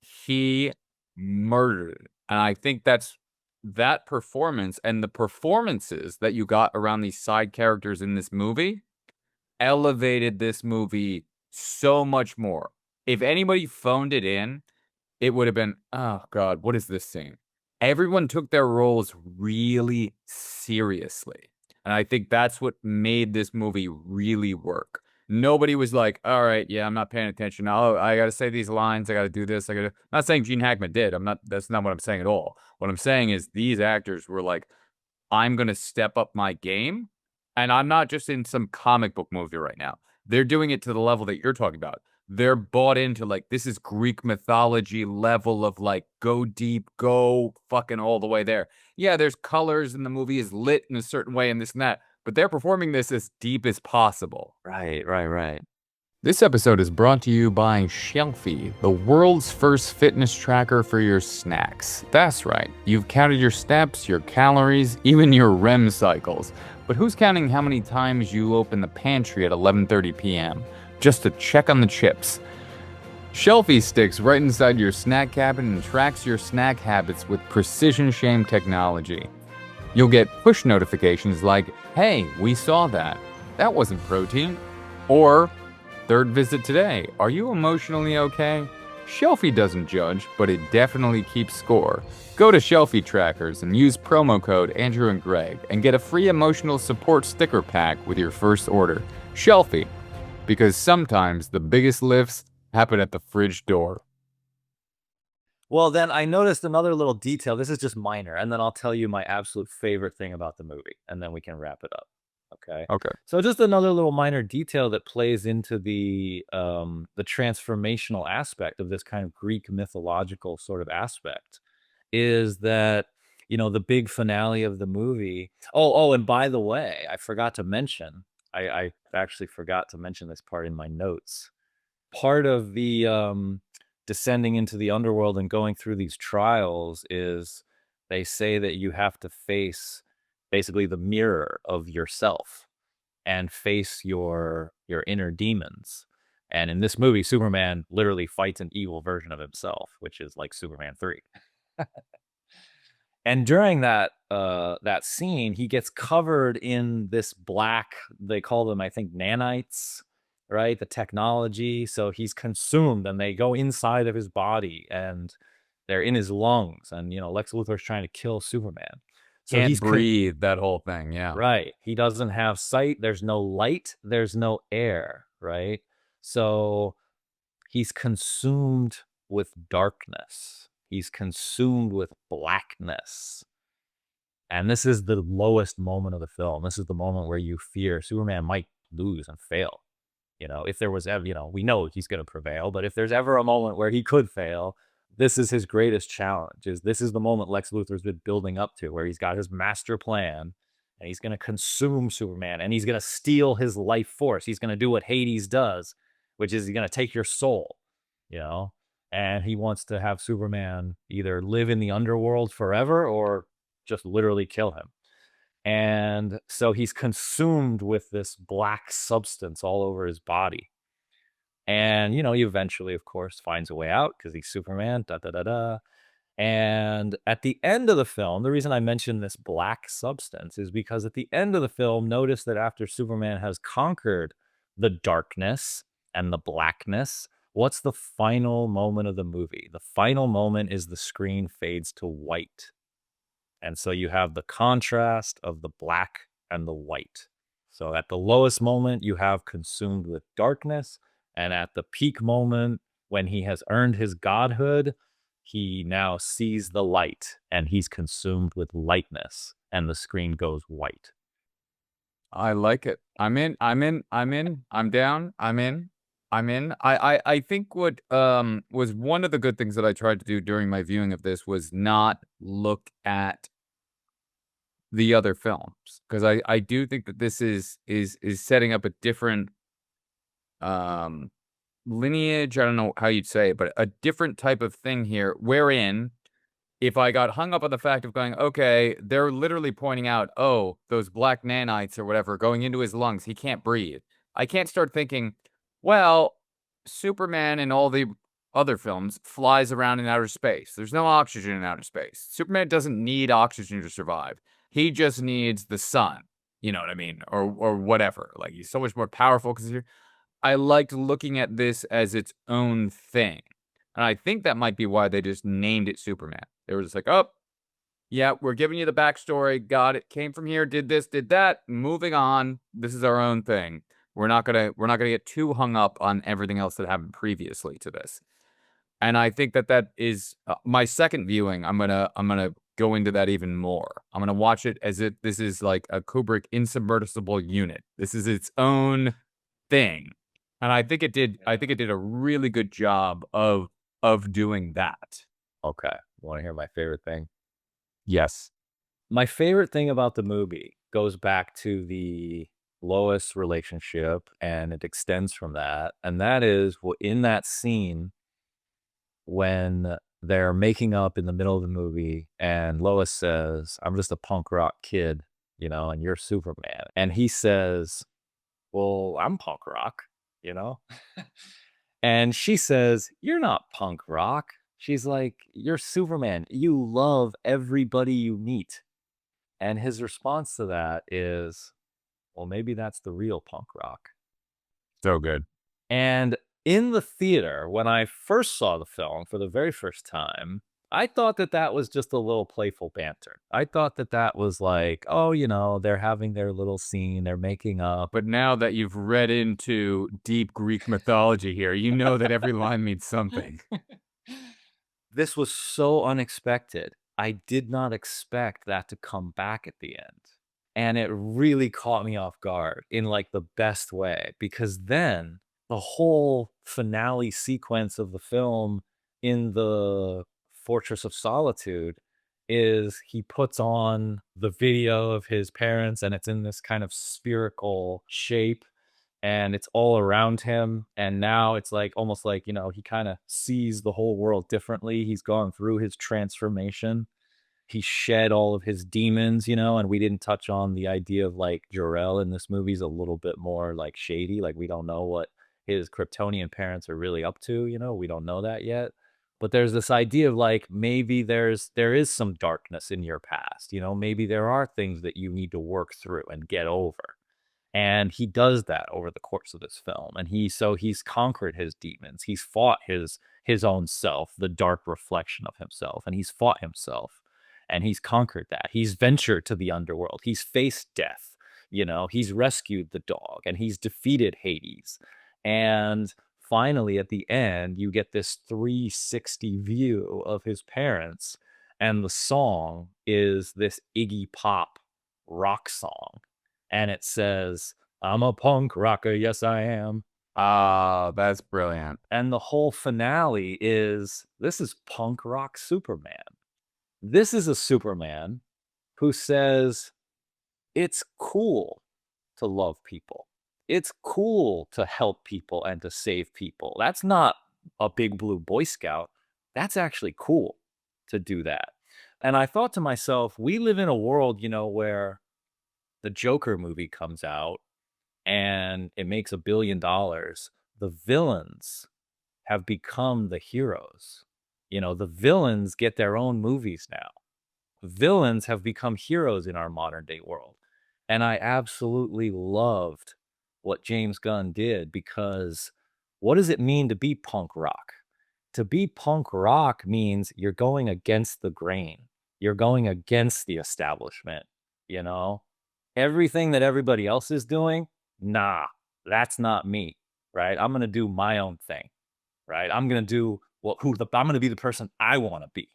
He murdered it. And I think that performance and the performances that you got around these side characters in this movie elevated this movie so much more. If anybody phoned it in, it would have been, oh God, what is this scene? Everyone took their roles really seriously. And I think that's what made this movie really work. Nobody was like, all right, yeah, I'm not paying attention. Oh, I got to say these lines. I got to do this. I'm not saying Gene Hackman did. That's not what I'm saying at all. What I'm saying is these actors were like, I'm going to step up my game. And I'm not just in some comic book movie right now. They're doing it to the level that you're talking about. they're bought into like this is Greek mythology level of like go deep, go fucking all the way there. Yeah, there's colors and the movie is lit in a certain way and this and that, but they're performing this as deep as possible. Right. This episode is brought to you by Shelfie, the world's first fitness tracker for your snacks. That's right, you've counted your steps, your calories, even your REM cycles. But who's counting how many times you open the pantry at 11:30 p.m. just to check on the chips? Shelfie sticks right inside your snack cabinet and tracks your snack habits with precision shame technology. You'll get push notifications like, hey, we saw that. That wasn't protein. Or, third visit today. Are you emotionally okay? Shelfie doesn't judge, but it definitely keeps score. Go to Shelfie Trackers and use promo code Andrew and Greg and get a free emotional support sticker pack with your first order. Shelfie, because sometimes the biggest lifts happen at the fridge door. Well, then I noticed another little detail. This is just minor, and then I'll tell you my absolute favorite thing about the movie, and then we can wrap it up. Okay. Okay. So just another little minor detail that plays into the transformational aspect of this kind of Greek mythological sort of aspect is that, you know, the big finale of the movie. Oh, and by the way, I forgot to mention, I actually forgot to mention this part in my notes. Part of the descending into the underworld and going through these trials is they say that you have to face basically the mirror of yourself and face your inner demons. And in this movie, Superman literally fights an evil version of himself, which is like Superman 3. And during that scene, he gets covered in this black, they call them, I think, nanites, right? The technology. So he's consumed and they go inside of his body and they're in his lungs. And, you know, Lex Luthor's trying to kill Superman. So Can't he's breathe, that whole thing, yeah. right. He doesn't have sight. There's no light. There's no air, right? So he's consumed with darkness. He's consumed with blackness. And this is the lowest moment of the film. This is the moment where you fear Superman might lose and fail. You know, if there was ever, you know, we know he's going to prevail, but if there's ever a moment where he could fail, this is his greatest challenge. This is the moment Lex Luthor's been building up to, where he's got his master plan and he's going to consume Superman and he's going to steal his life force. He's going to do what Hades does, which is he's going to take your soul, you know, and he wants to have Superman either live in the underworld forever or just literally kill him. And so he's consumed with this black substance all over his body. And, you know, he eventually, of course, finds a way out because he's Superman, And at the end of the film, the reason I mention this black substance is because at the end of the film, notice that after Superman has conquered the darkness and the blackness, what's the final moment of the movie? The final moment is the screen fades to white. And so you have the contrast of the black and the white. So at the lowest moment, you have consumed with darkness. And at the peak moment, when he has earned his godhood, he now sees the light and he's consumed with lightness and the screen goes white. I like it. I'm in. I'm down. I'm in. I think what was one of the good things that I tried to do during my viewing of this was not look at the other films, because I do think that this is setting up a different lineage. I don't know how you'd say it, but a different type of thing here, wherein if I got hung up on the fact of going, okay, they're literally pointing out, oh, those black nanites or whatever going into his lungs, he can't breathe. I can't start thinking, well, Superman in all the other films flies around in outer space. There's no oxygen in outer space. Superman doesn't need oxygen to survive. He just needs the sun. You know what I mean? Or whatever. Like, he's so much more powerful because I liked looking at this as its own thing. And I think that might be why they just named it Superman. They were just like, oh, yeah, we're giving you the backstory. Got it. Came from here, did this, did that. Moving on. This is our own thing. We're not gonna get too hung up on everything else that happened previously to this. And I think that is my second viewing. I'm gonna go into that even more. I'm gonna watch it as if this is like a Kubrick insubmersible unit. This is its own thing. And I think it did a really good job of doing that. Okay. Want to hear my favorite thing? Yes. My favorite thing about the movie goes back to the Lois relationship, and it extends from that. And that is in that scene when they're making up in the middle of the movie, and Lois says, "I'm just a punk rock kid, and you're Superman." And he says, "Well, I'm punk rock, you know?" And she says, "You're not punk rock." She's like, "You're Superman. You love everybody you meet." And his response to that is, "Well, maybe that's the real punk rock." So good. And in the theater, when I first saw the film for the very first time, I thought that that was just a little playful banter. I thought that that was like, oh, they're having their little scene, they're making up. But now that you've read into deep Greek mythology here, you know that every line means something. This was so unexpected. I did not expect that to come back at the end. And it really caught me off guard in like the best way, because then the whole finale sequence of the film in the Fortress of Solitude is he puts on the video of his parents, and it's in this kind of spherical shape, and it's all around him. And now it's like almost like, he kind of sees the whole world differently. He's gone through his transformation. He shed all of his demons, and we didn't touch on the idea of like Jor-El in this movie is a little bit more like shady. Like we don't know what his Kryptonian parents are really up to, we don't know that yet. But there's this idea of like maybe there is some darkness in your past, maybe there are things that you need to work through and get over. And he does that over the course of this film. And he's conquered his demons. He's fought his own self, the dark reflection of himself, and he's fought himself. And he's conquered that. He's ventured to the underworld. He's faced death. He's rescued the dog, and he's defeated Hades. And finally, at the end, you get this 360 view of his parents. And the song is this Iggy Pop rock song. And it says, "I'm a punk rocker, yes I am." Ah, that's brilliant. And the whole finale this is punk rock Superman. This is a Superman who says it's cool to love people. It's cool to help people and to save people. That's not a big blue Boy Scout. That's actually cool to do that. And I thought to myself, we live in a world, where the Joker movie comes out and it makes $1 billion. The villains have become the heroes. The villains get their own movies now. Villains have become heroes in our modern day world. And I absolutely loved what James Gunn did, because what does it mean to be punk rock? To be punk rock means you're going against the grain. You're going against the establishment, Everything that everybody else is doing, nah, that's not me, right? I'm going to do my own thing, right? I'm going to do I'm going to be the person I want to be.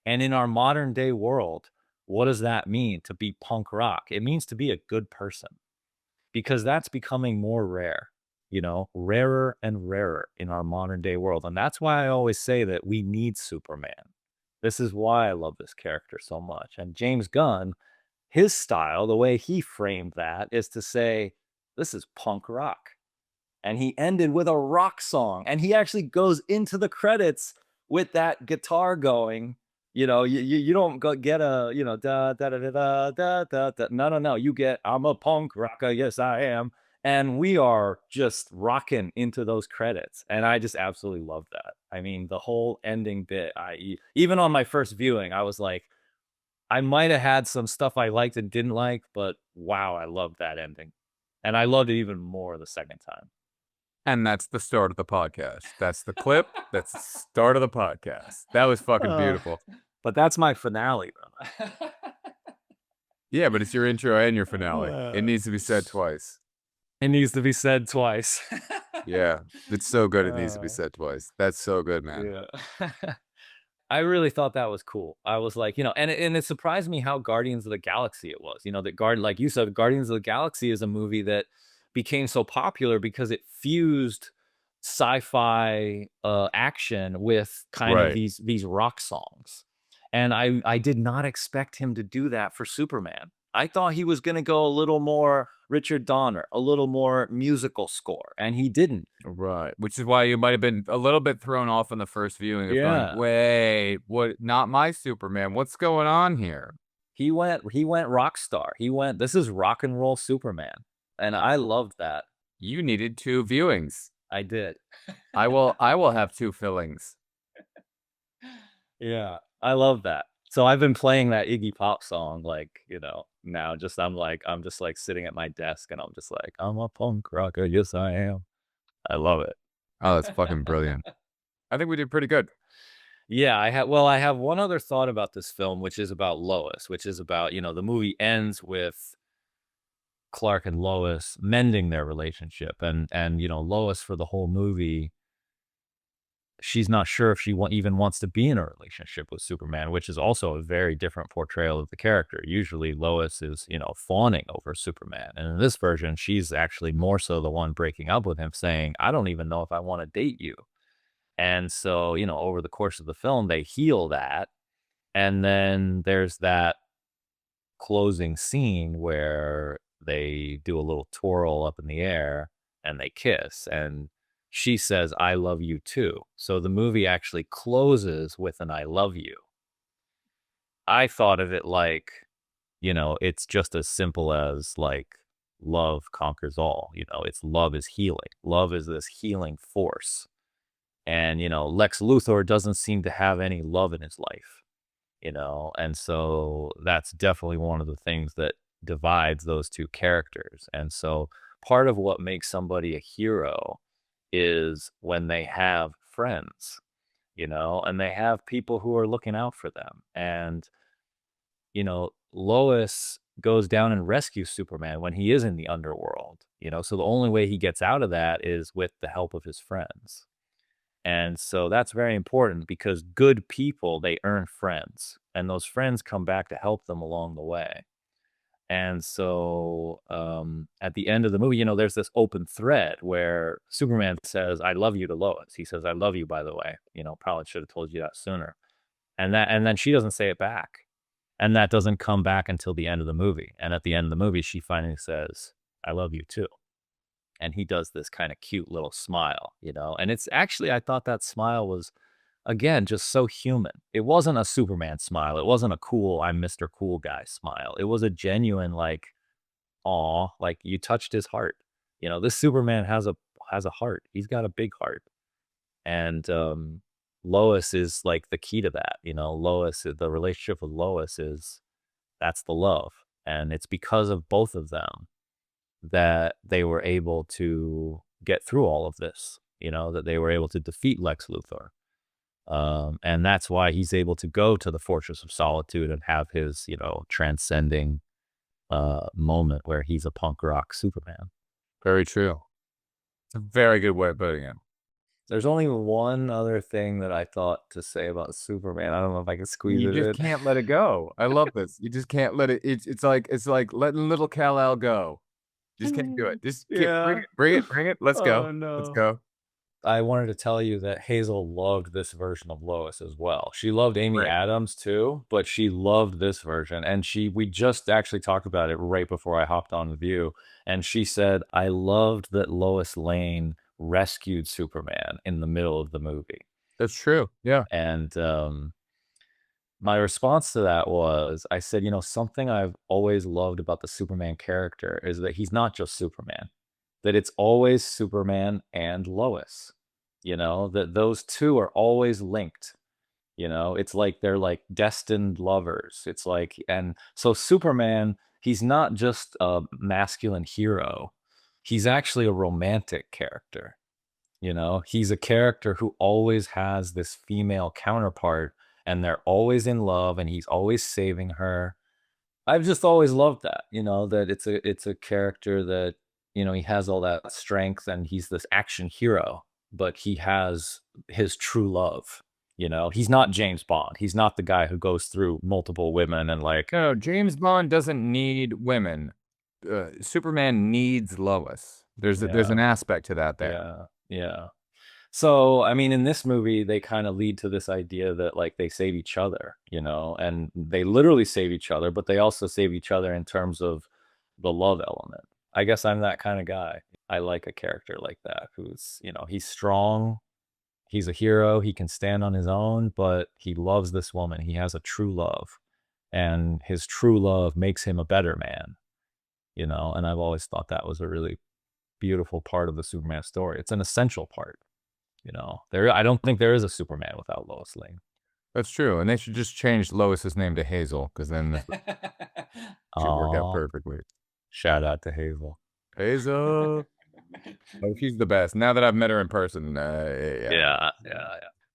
And in our modern day world, what does that mean to be punk rock? It means to be a good person, because that's becoming more rare, rarer and rarer in our modern day world. And that's why I always say that we need Superman. This is why I love this character so much. And James Gunn, his style, the way he framed that is to say, this is punk rock. And he ended with a rock song. And he actually goes into the credits with that guitar going. You don't get a, da, da, da, da, da, da, da. No. You get, "I'm a punk rocker, yes, I am." And we are just rocking into those credits. And I just absolutely love that. I mean, the whole ending bit, even on my first viewing, I was like, I might have had some stuff I liked and didn't like, but wow, I loved that ending. And I loved it even more the second time. And that's the start of the podcast. That's the clip. That's the start of the podcast. That was fucking beautiful. But that's my finale, though. Yeah, but it's your intro and your finale. It needs to be said twice. It needs to be said twice. Yeah, it's so good. It needs to be said twice. That's so good, man. Yeah. I really thought that was cool. I was like, and it surprised me how Guardians of the Galaxy it was. That like you said, Guardians of the Galaxy is a movie that became so popular because it fused sci-fi action with kind of Right. these rock songs. And I did not expect him to do that for Superman. I thought he was going to go a little more Richard Donner, a little more musical score, and he didn't. Right. Which is why you might have been a little bit thrown off on the first viewing of going, Yeah. wait, what? Not my Superman. What's going on here? He went rock star. He went, this is rock and roll Superman. And I loved that. You needed 2 viewings. I did. I will have 2 fillings. Yeah. I love that. So I've been playing that Iggy Pop song, like, now I'm just like sitting at my desk and I'm just like, I'm a punk rocker. Yes, I am. I love it. Oh, that's fucking brilliant. I think we did pretty good. Yeah, I have one other thought about this film, which is about Lois, which is about, the movie ends with Clark and Lois mending their relationship. And Lois for the whole movie, she's not sure if she even wants to be in a relationship with Superman, which is also a very different portrayal of the character. Usually Lois is, fawning over Superman. And in this version, she's actually more so the one breaking up with him, saying, I don't even know if I want to date you. And so, over the course of the film, they heal that. And then there's that closing scene where they do a little twirl up in the air and they kiss. And she says, I love you too. So the movie actually closes with an I love you. I thought of it like, it's just as simple as like love conquers all. It's love is healing. Love is this healing force. And, Lex Luthor doesn't seem to have any love in his life, and so that's definitely one of the things that divides those two characters. And so part of what makes somebody a hero is when they have friends, and they have people who are looking out for them. And, Lois goes down and rescues Superman when he is in the underworld, so the only way he gets out of that is with the help of his friends. And so that's very important because good people, they earn friends, and those friends come back to help them along the way. And so at the end of the movie, there's this open thread where Superman says, I love you to Lois. He says, I love you, by the way. Probably should have told you that sooner. And then she doesn't say it back. And that doesn't come back until the end of the movie. And at the end of the movie, she finally says, I love you too. And he does this kind of cute little smile, and it's actually, I thought that smile was, again, just so human. It wasn't a Superman smile. It wasn't a cool, I'm Mr. Cool Guy smile. It was a genuine, like, aw, like you touched his heart. This Superman has a heart. He's got a big heart. And Lois is like the key to that. Lois, the relationship with Lois that's the love. And it's because of both of them that they were able to get through all of this, that they were able to defeat Lex Luthor. And that's why he's able to go to the Fortress of Solitude and have his, transcending moment where he's a punk rock Superman. Very true. It's a very good way of putting it. There's only one other thing that I thought to say about Superman. I don't know if I can squeeze You it in. just can't let it go. I love this. You just can't let it. It's like letting little Kal-El go. Just can't do it. Just Yeah. bring it. Let's go. Oh, no. Let's go. I wanted to tell you that Hazel loved this version of Lois as well. She loved Amy Right. Adams too, but she loved this version. And we just actually talked about it right before I hopped on the View. And she said, I loved that Lois Lane rescued Superman in the middle of the movie. That's true. Yeah. And my response to that was, I said, something I've always loved about the Superman character is that he's not just Superman, that it's always Superman and Lois, that those two are always linked. It's like they're like destined lovers. It's like, and so Superman, he's not just a masculine hero. He's actually a romantic character. He's a character who always has this female counterpart, and they're always in love, and he's always saving her. I've just always loved that, that it's a character that, he has all that strength and he's this action hero, but he has his true love. He's not James Bond. He's not the guy who goes through multiple women and like, No, James Bond doesn't need women. Superman needs Lois. There's Yeah. an aspect to that there. Yeah. Yeah. So, I mean, in this movie, they kind of lead to this idea that like they save each other, you know, and they literally save each other, but they also save each other in terms of the love element. I guess I'm that kind of guy. I like a character like that who's, you know, he's strong, he's a hero, he can stand on his own, but he loves this woman. He has a true love, and his true love makes him a better man, you know, and I've always thought that was a really beautiful part of the Superman story. It's an essential part. You know, I don't think there is a Superman without Lois Lane. That's true, and they should just change Lois's name to Hazel, because then it should work out Aw, perfectly. shout out to Hazel. Hazel. Oh, she's the best. Now that I've met her in person, Yeah.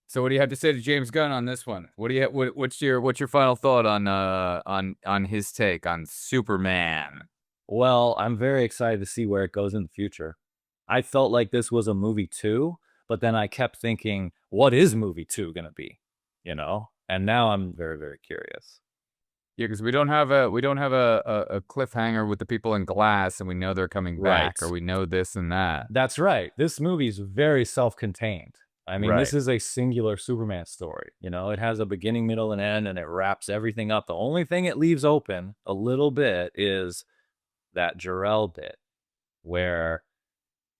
So, what do you have to say to James Gunn on this one? What do you what's your final thought on his take on Superman? Well, I'm very excited to see where it goes in the future. I felt like this was a movie two, but then I kept thinking, what is movie two gonna be? You know? And now I'm very, very curious. Yeah, because we don't have a cliffhanger with the people in Glass, and we know they're coming back, Right. or we know this and that. That's right. This movie is very self-contained. I mean, this Right. is a singular Superman story. You know, it has a beginning, middle, and end, and it wraps everything up. The only thing it leaves open a little bit is that Jor-El bit, where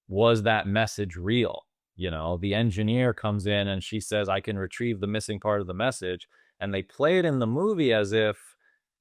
was that message real? You know, the engineer comes in and she says, I can retrieve the missing part of the message. And they play it in the movie as if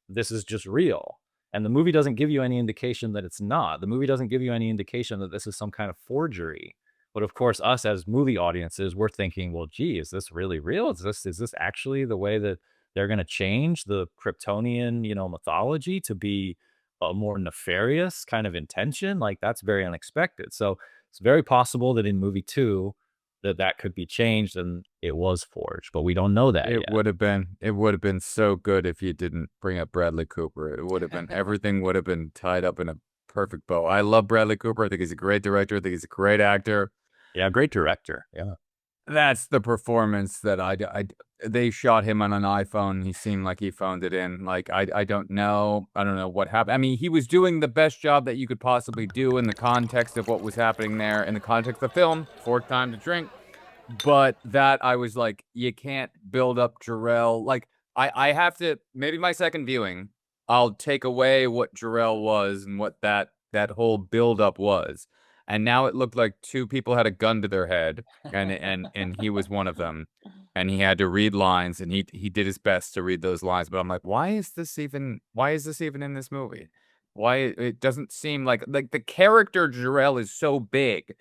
this is just real. And the movie doesn't give you any indication that it's not. The movie doesn't give you any indication that this is some kind of forgery. But of course, us as movie audiences, we're thinking, well, gee, is this really real? Is this actually the way that they're going to change the Kryptonian, you know, mythology to be a more nefarious kind of intention? Like that's very unexpected. So it's very possible that in movie two, that could be changed and it was forged, but we don't know that It yet. would have been so good if you didn't bring up Bradley Cooper. It would have been everything would have been tied up in a perfect bow. I love Bradley Cooper. I think he's a great director. I think he's a great actor. Yeah, great director. Yeah. That's the performance that they shot him on an iPhone. He seemed like he phoned it in. Like I don't know. I don't know what happened. I mean, he was doing the best job that you could possibly do in the context of what was happening there, in the context of the film. Fourth time to drink. But that I was like, you can't build up Jor-El. Like I have to, maybe my second viewing, I'll take away what Jor-El was and what that whole build up was. And now it looked like two people had a gun to their head, and he was one of them, and he had to read lines, and he did his best to read those lines. But I'm like, why is this even in this movie? Why it doesn't seem like the character Jor-El is so big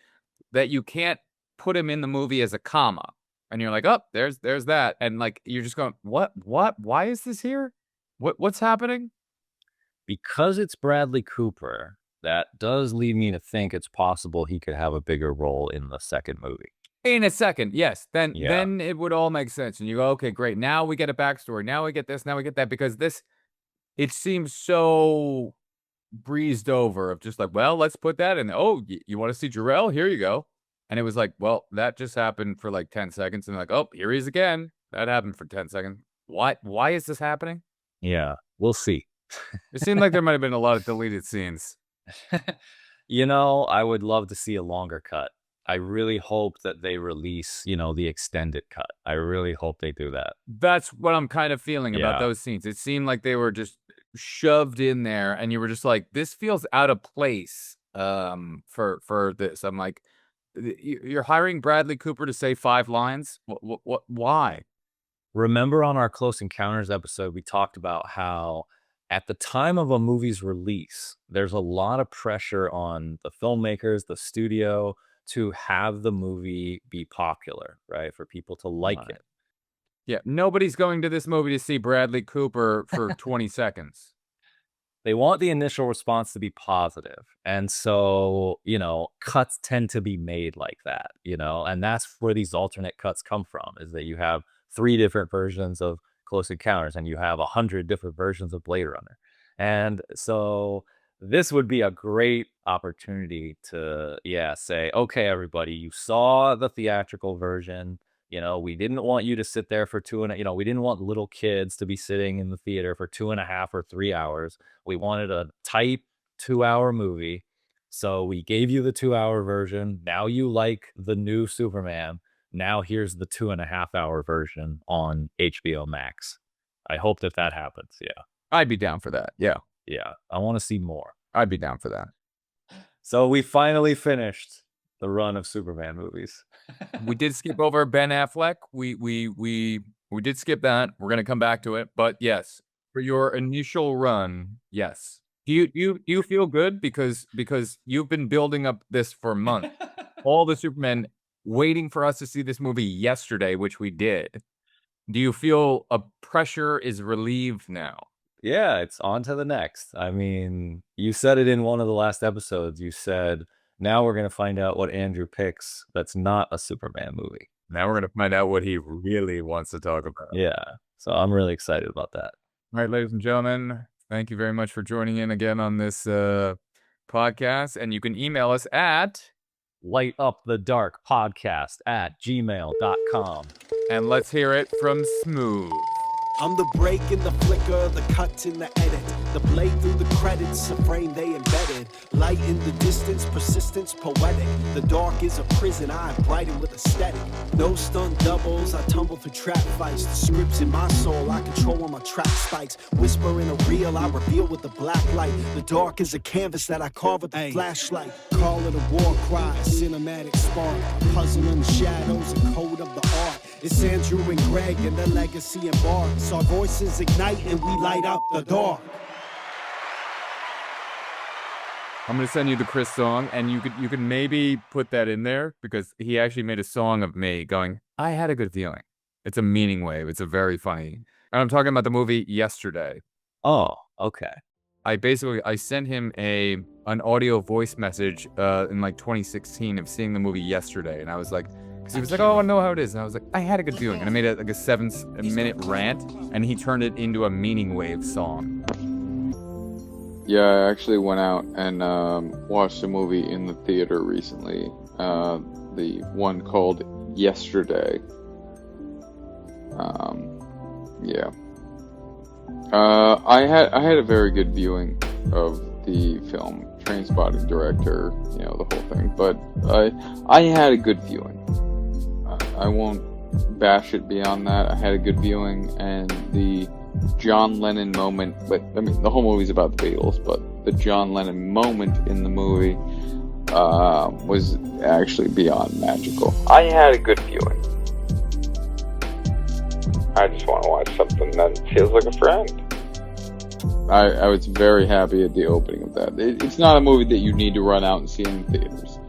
that you can't put him in the movie as a comma, and you're like, oh, there's that, and like you're just going, what? Why is this here? What's happening? Because it's Bradley Cooper, that does lead me to think it's possible he could have a bigger role in the second movie. In a second, yes. Then Yeah. then it would all make sense, and you go, okay, great. Now we get a backstory. Now we get this. Now we get that, because this, it seems so breezed over of just like, well, let's put that in. Oh, you want to see Jor-El? Here you go. And it was like, well, that just happened for like 10 seconds, and like, oh, here he is again. That happened for 10 seconds. Why is this happening? Yeah, we'll see. It seemed like there might have been a lot of deleted scenes. You know, I would love to see a longer cut. I really hope that they release, you know, the extended cut. I really hope they do that. That's what I'm kind of feeling about Yeah. those scenes. It seemed like they were just shoved in there, and you were just like, this feels out of place for this. I'm like, you're hiring Bradley Cooper to say 5 lines? What why? Remember on our Close Encounters episode, we talked about how at the time of a movie's release, there's a lot of pressure on the filmmakers, the studio, to have the movie be popular, right? For people to like Right. it. Yeah, nobody's going to this movie to see Bradley Cooper for 20 seconds. They want the initial response to be positive. And so, you know, cuts tend to be made like that, you know, and that's where these alternate cuts come from, is that you have 3 different versions of Close Encounters and you have 100 different versions of Blade Runner. And so this would be a great opportunity to, yeah, say, okay, everybody, you saw the theatrical version. You know, we didn't want you to sit there for we didn't want little kids to be sitting in the theater for 2.5 or 3 hours. We wanted a tight 2-hour movie. So we gave you the 2-hour version. Now you like the new Superman. Now here's the 2.5-hour version on HBO Max. I hope that happens. Yeah. I'd be down for that. Yeah. Yeah. I want to see more. I'd be down for that. So we finally finished the run of Superman movies. We did skip over Ben Affleck. We did skip that. We're gonna come back to it. But yes, for your initial run, yes. Do you feel good because you've been building up this for months? All the Supermen waiting for us to see this movie yesterday, which we did. Do you feel a pressure is relieved now? Yeah, it's on to the next. I mean, you said it in one of the last episodes. You said, now we're going to find out what Andrew picks that's not a Superman movie. Now we're going to find out what he really wants to talk about. Yeah, so I'm really excited about that. All right, ladies and gentlemen, thank you very much for joining in again on this podcast. And you can email us at lightupthedarkpodcast@gmail.com. And let's hear it from Smooth. I'm the break in the flicker, the cut in the edit, the blade through the credits, a frame they embedded. Light in the distance, persistence poetic. The dark is a prison, I brighten with aesthetic. No stunt doubles, I tumble through trap fights. The scripts in my soul, I control on my track spikes. Whisper in a reel, I reveal with the black light. The dark is a canvas that I carve with the flashlight. Call it a war cry, a cinematic spark. A puzzle in the shadows, a code of the art. It's Andrew and Greg and the legacy embarks. Our voices ignite and we light up the dark. I'm gonna send you the Chris song, and you could maybe put that in there because he actually made a song of me going, I had a good feeling. It's a meaning wave. It's a very funny. And I'm talking about the movie Yesterday. Oh, okay. I sent him an audio voice message in like 2016 of seeing the movie Yesterday, and I was like, because he was like, oh, I want to know how it is, and I was like, I had a good feeling, and I made it like a 7-minute rant, and he turned it into a meaning wave song. Yeah, I actually went out and watched a movie in the theater recently. The one called Yesterday. Yeah. I had a very good viewing of the film. Trainspotting director, the whole thing. But I had a good viewing. I won't bash it beyond that. I had a good viewing, and the John Lennon moment, but I mean the whole movie's about the Beatles, but the John Lennon moment in the movie was actually beyond magical. I had a good viewing. I just want to watch something that feels like a friend. I was very happy at the opening of that. It's not a movie that you need to run out and see in theaters.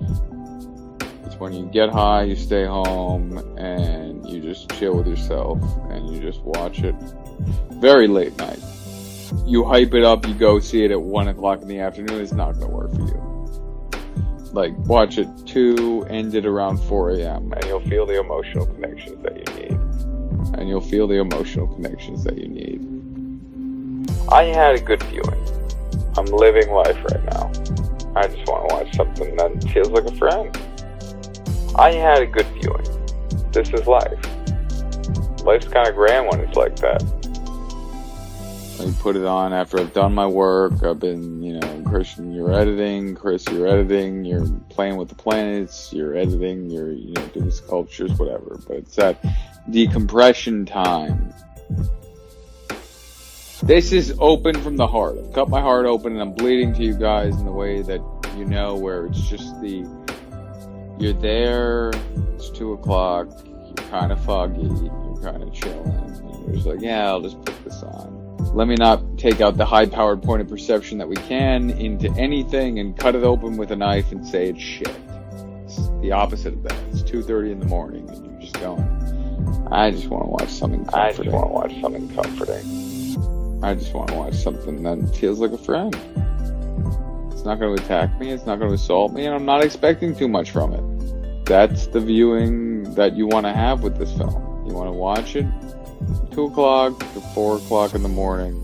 It's when you get high, you stay home, and you just chill with yourself, and you just watch it. Very late night. You hype it up, you go see it at 1 o'clock in the afternoon, it's not going to work for you. Like, watch it 2, end it around 4 a.m., and you'll feel the emotional connections that you need. I had a good viewing. I'm living life right now. I just want to watch something that feels like a friend. I had a good viewing. This is life. Life's kind of grand when it's like that. I put it on after I've done my work. I've been, Christian, you're editing. Chris, you're editing. You're playing with the planets. You're editing. You're, doing sculptures, whatever. But it's that decompression time. This is open from the heart. I've cut my heart open and I'm bleeding to you guys in the way that where it's just you're there, it's 2 o'clock, you're kind of foggy, you're kind of chilling, and you're just like, yeah, I'll just put this on. Let me not take out the high-powered point of perception that we can into anything and cut it open with a knife and say it's shit. It's the opposite of that. It's 2:30 in the morning and you're just going, I just want to watch something comforting. I just want to watch something that feels like a friend. It's not going to attack me, it's not going to assault me, and I'm not expecting too much from it. That's the viewing that you want to have with this film. You want to watch it 2 o'clock to 4 o'clock in the morning,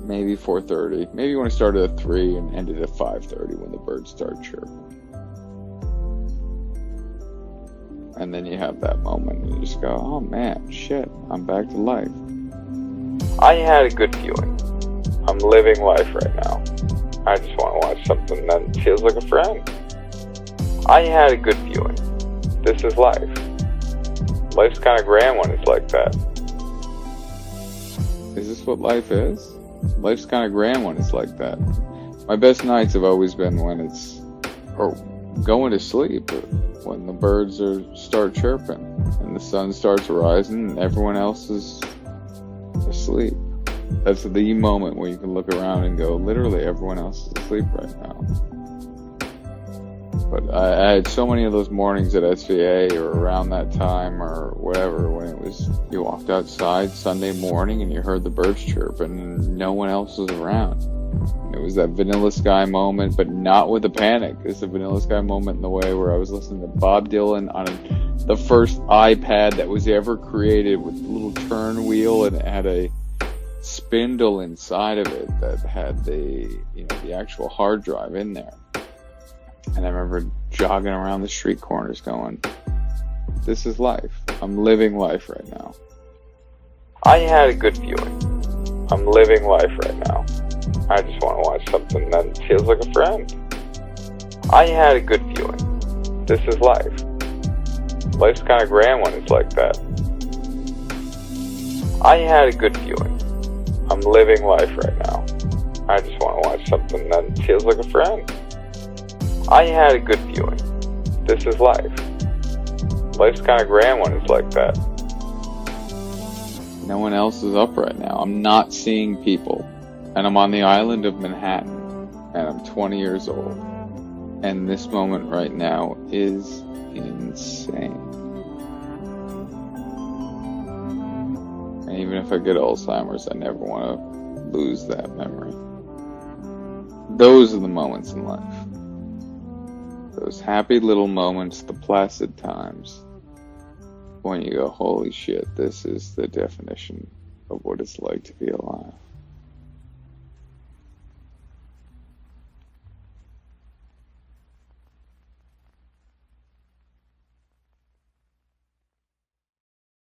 maybe 4:30. Maybe you want to start it at 3 and end it at 5:30 when the birds start chirping. And then you have that moment and you just go, oh man, shit, I'm back to life. I had a good viewing. I'm living life right now. I just want to watch something that feels like a friend. I had a good viewing. This is life. Life's kind of grand when it's like that. Is this what life is? Life's kind of grand when it's like that. My best nights have always been when it's, or going to sleep, or when the birds start chirping and the sun starts rising and everyone else is asleep. That's the moment where you can look around and go, literally everyone else is asleep right now. But I had so many of those mornings at SVA or around that time or whatever, when it was, you walked outside Sunday morning and you heard the birds chirping and no one else was around. And it was that Vanilla Sky moment, but not with a panic. It's a Vanilla Sky moment in the way where I was listening to Bob Dylan on the first iPad that was ever created, with a little turn wheel, and it had a spindle inside of it that had the actual hard drive in there. And I remember jogging around the street corners going, this is life. I'm living life right now. I had a good viewing. I'm living life right now. I just want to watch something that feels like a friend. I had a good viewing. This is life. Life's kind of grand when it's like that. I had a good viewing. I'm living life right now. I just want to watch something that feels like a friend. I had a good viewing. This is life. Life's kind of grand when it's like that. No one else is up right now. I'm not seeing people. And I'm on the island of Manhattan. And I'm 20 years old. And this moment right now is insane. And even if I get Alzheimer's, I never want to lose that memory. Those are the moments in life. Those happy little moments, the placid times, when you go, holy shit, this is the definition of what it's like to be alive.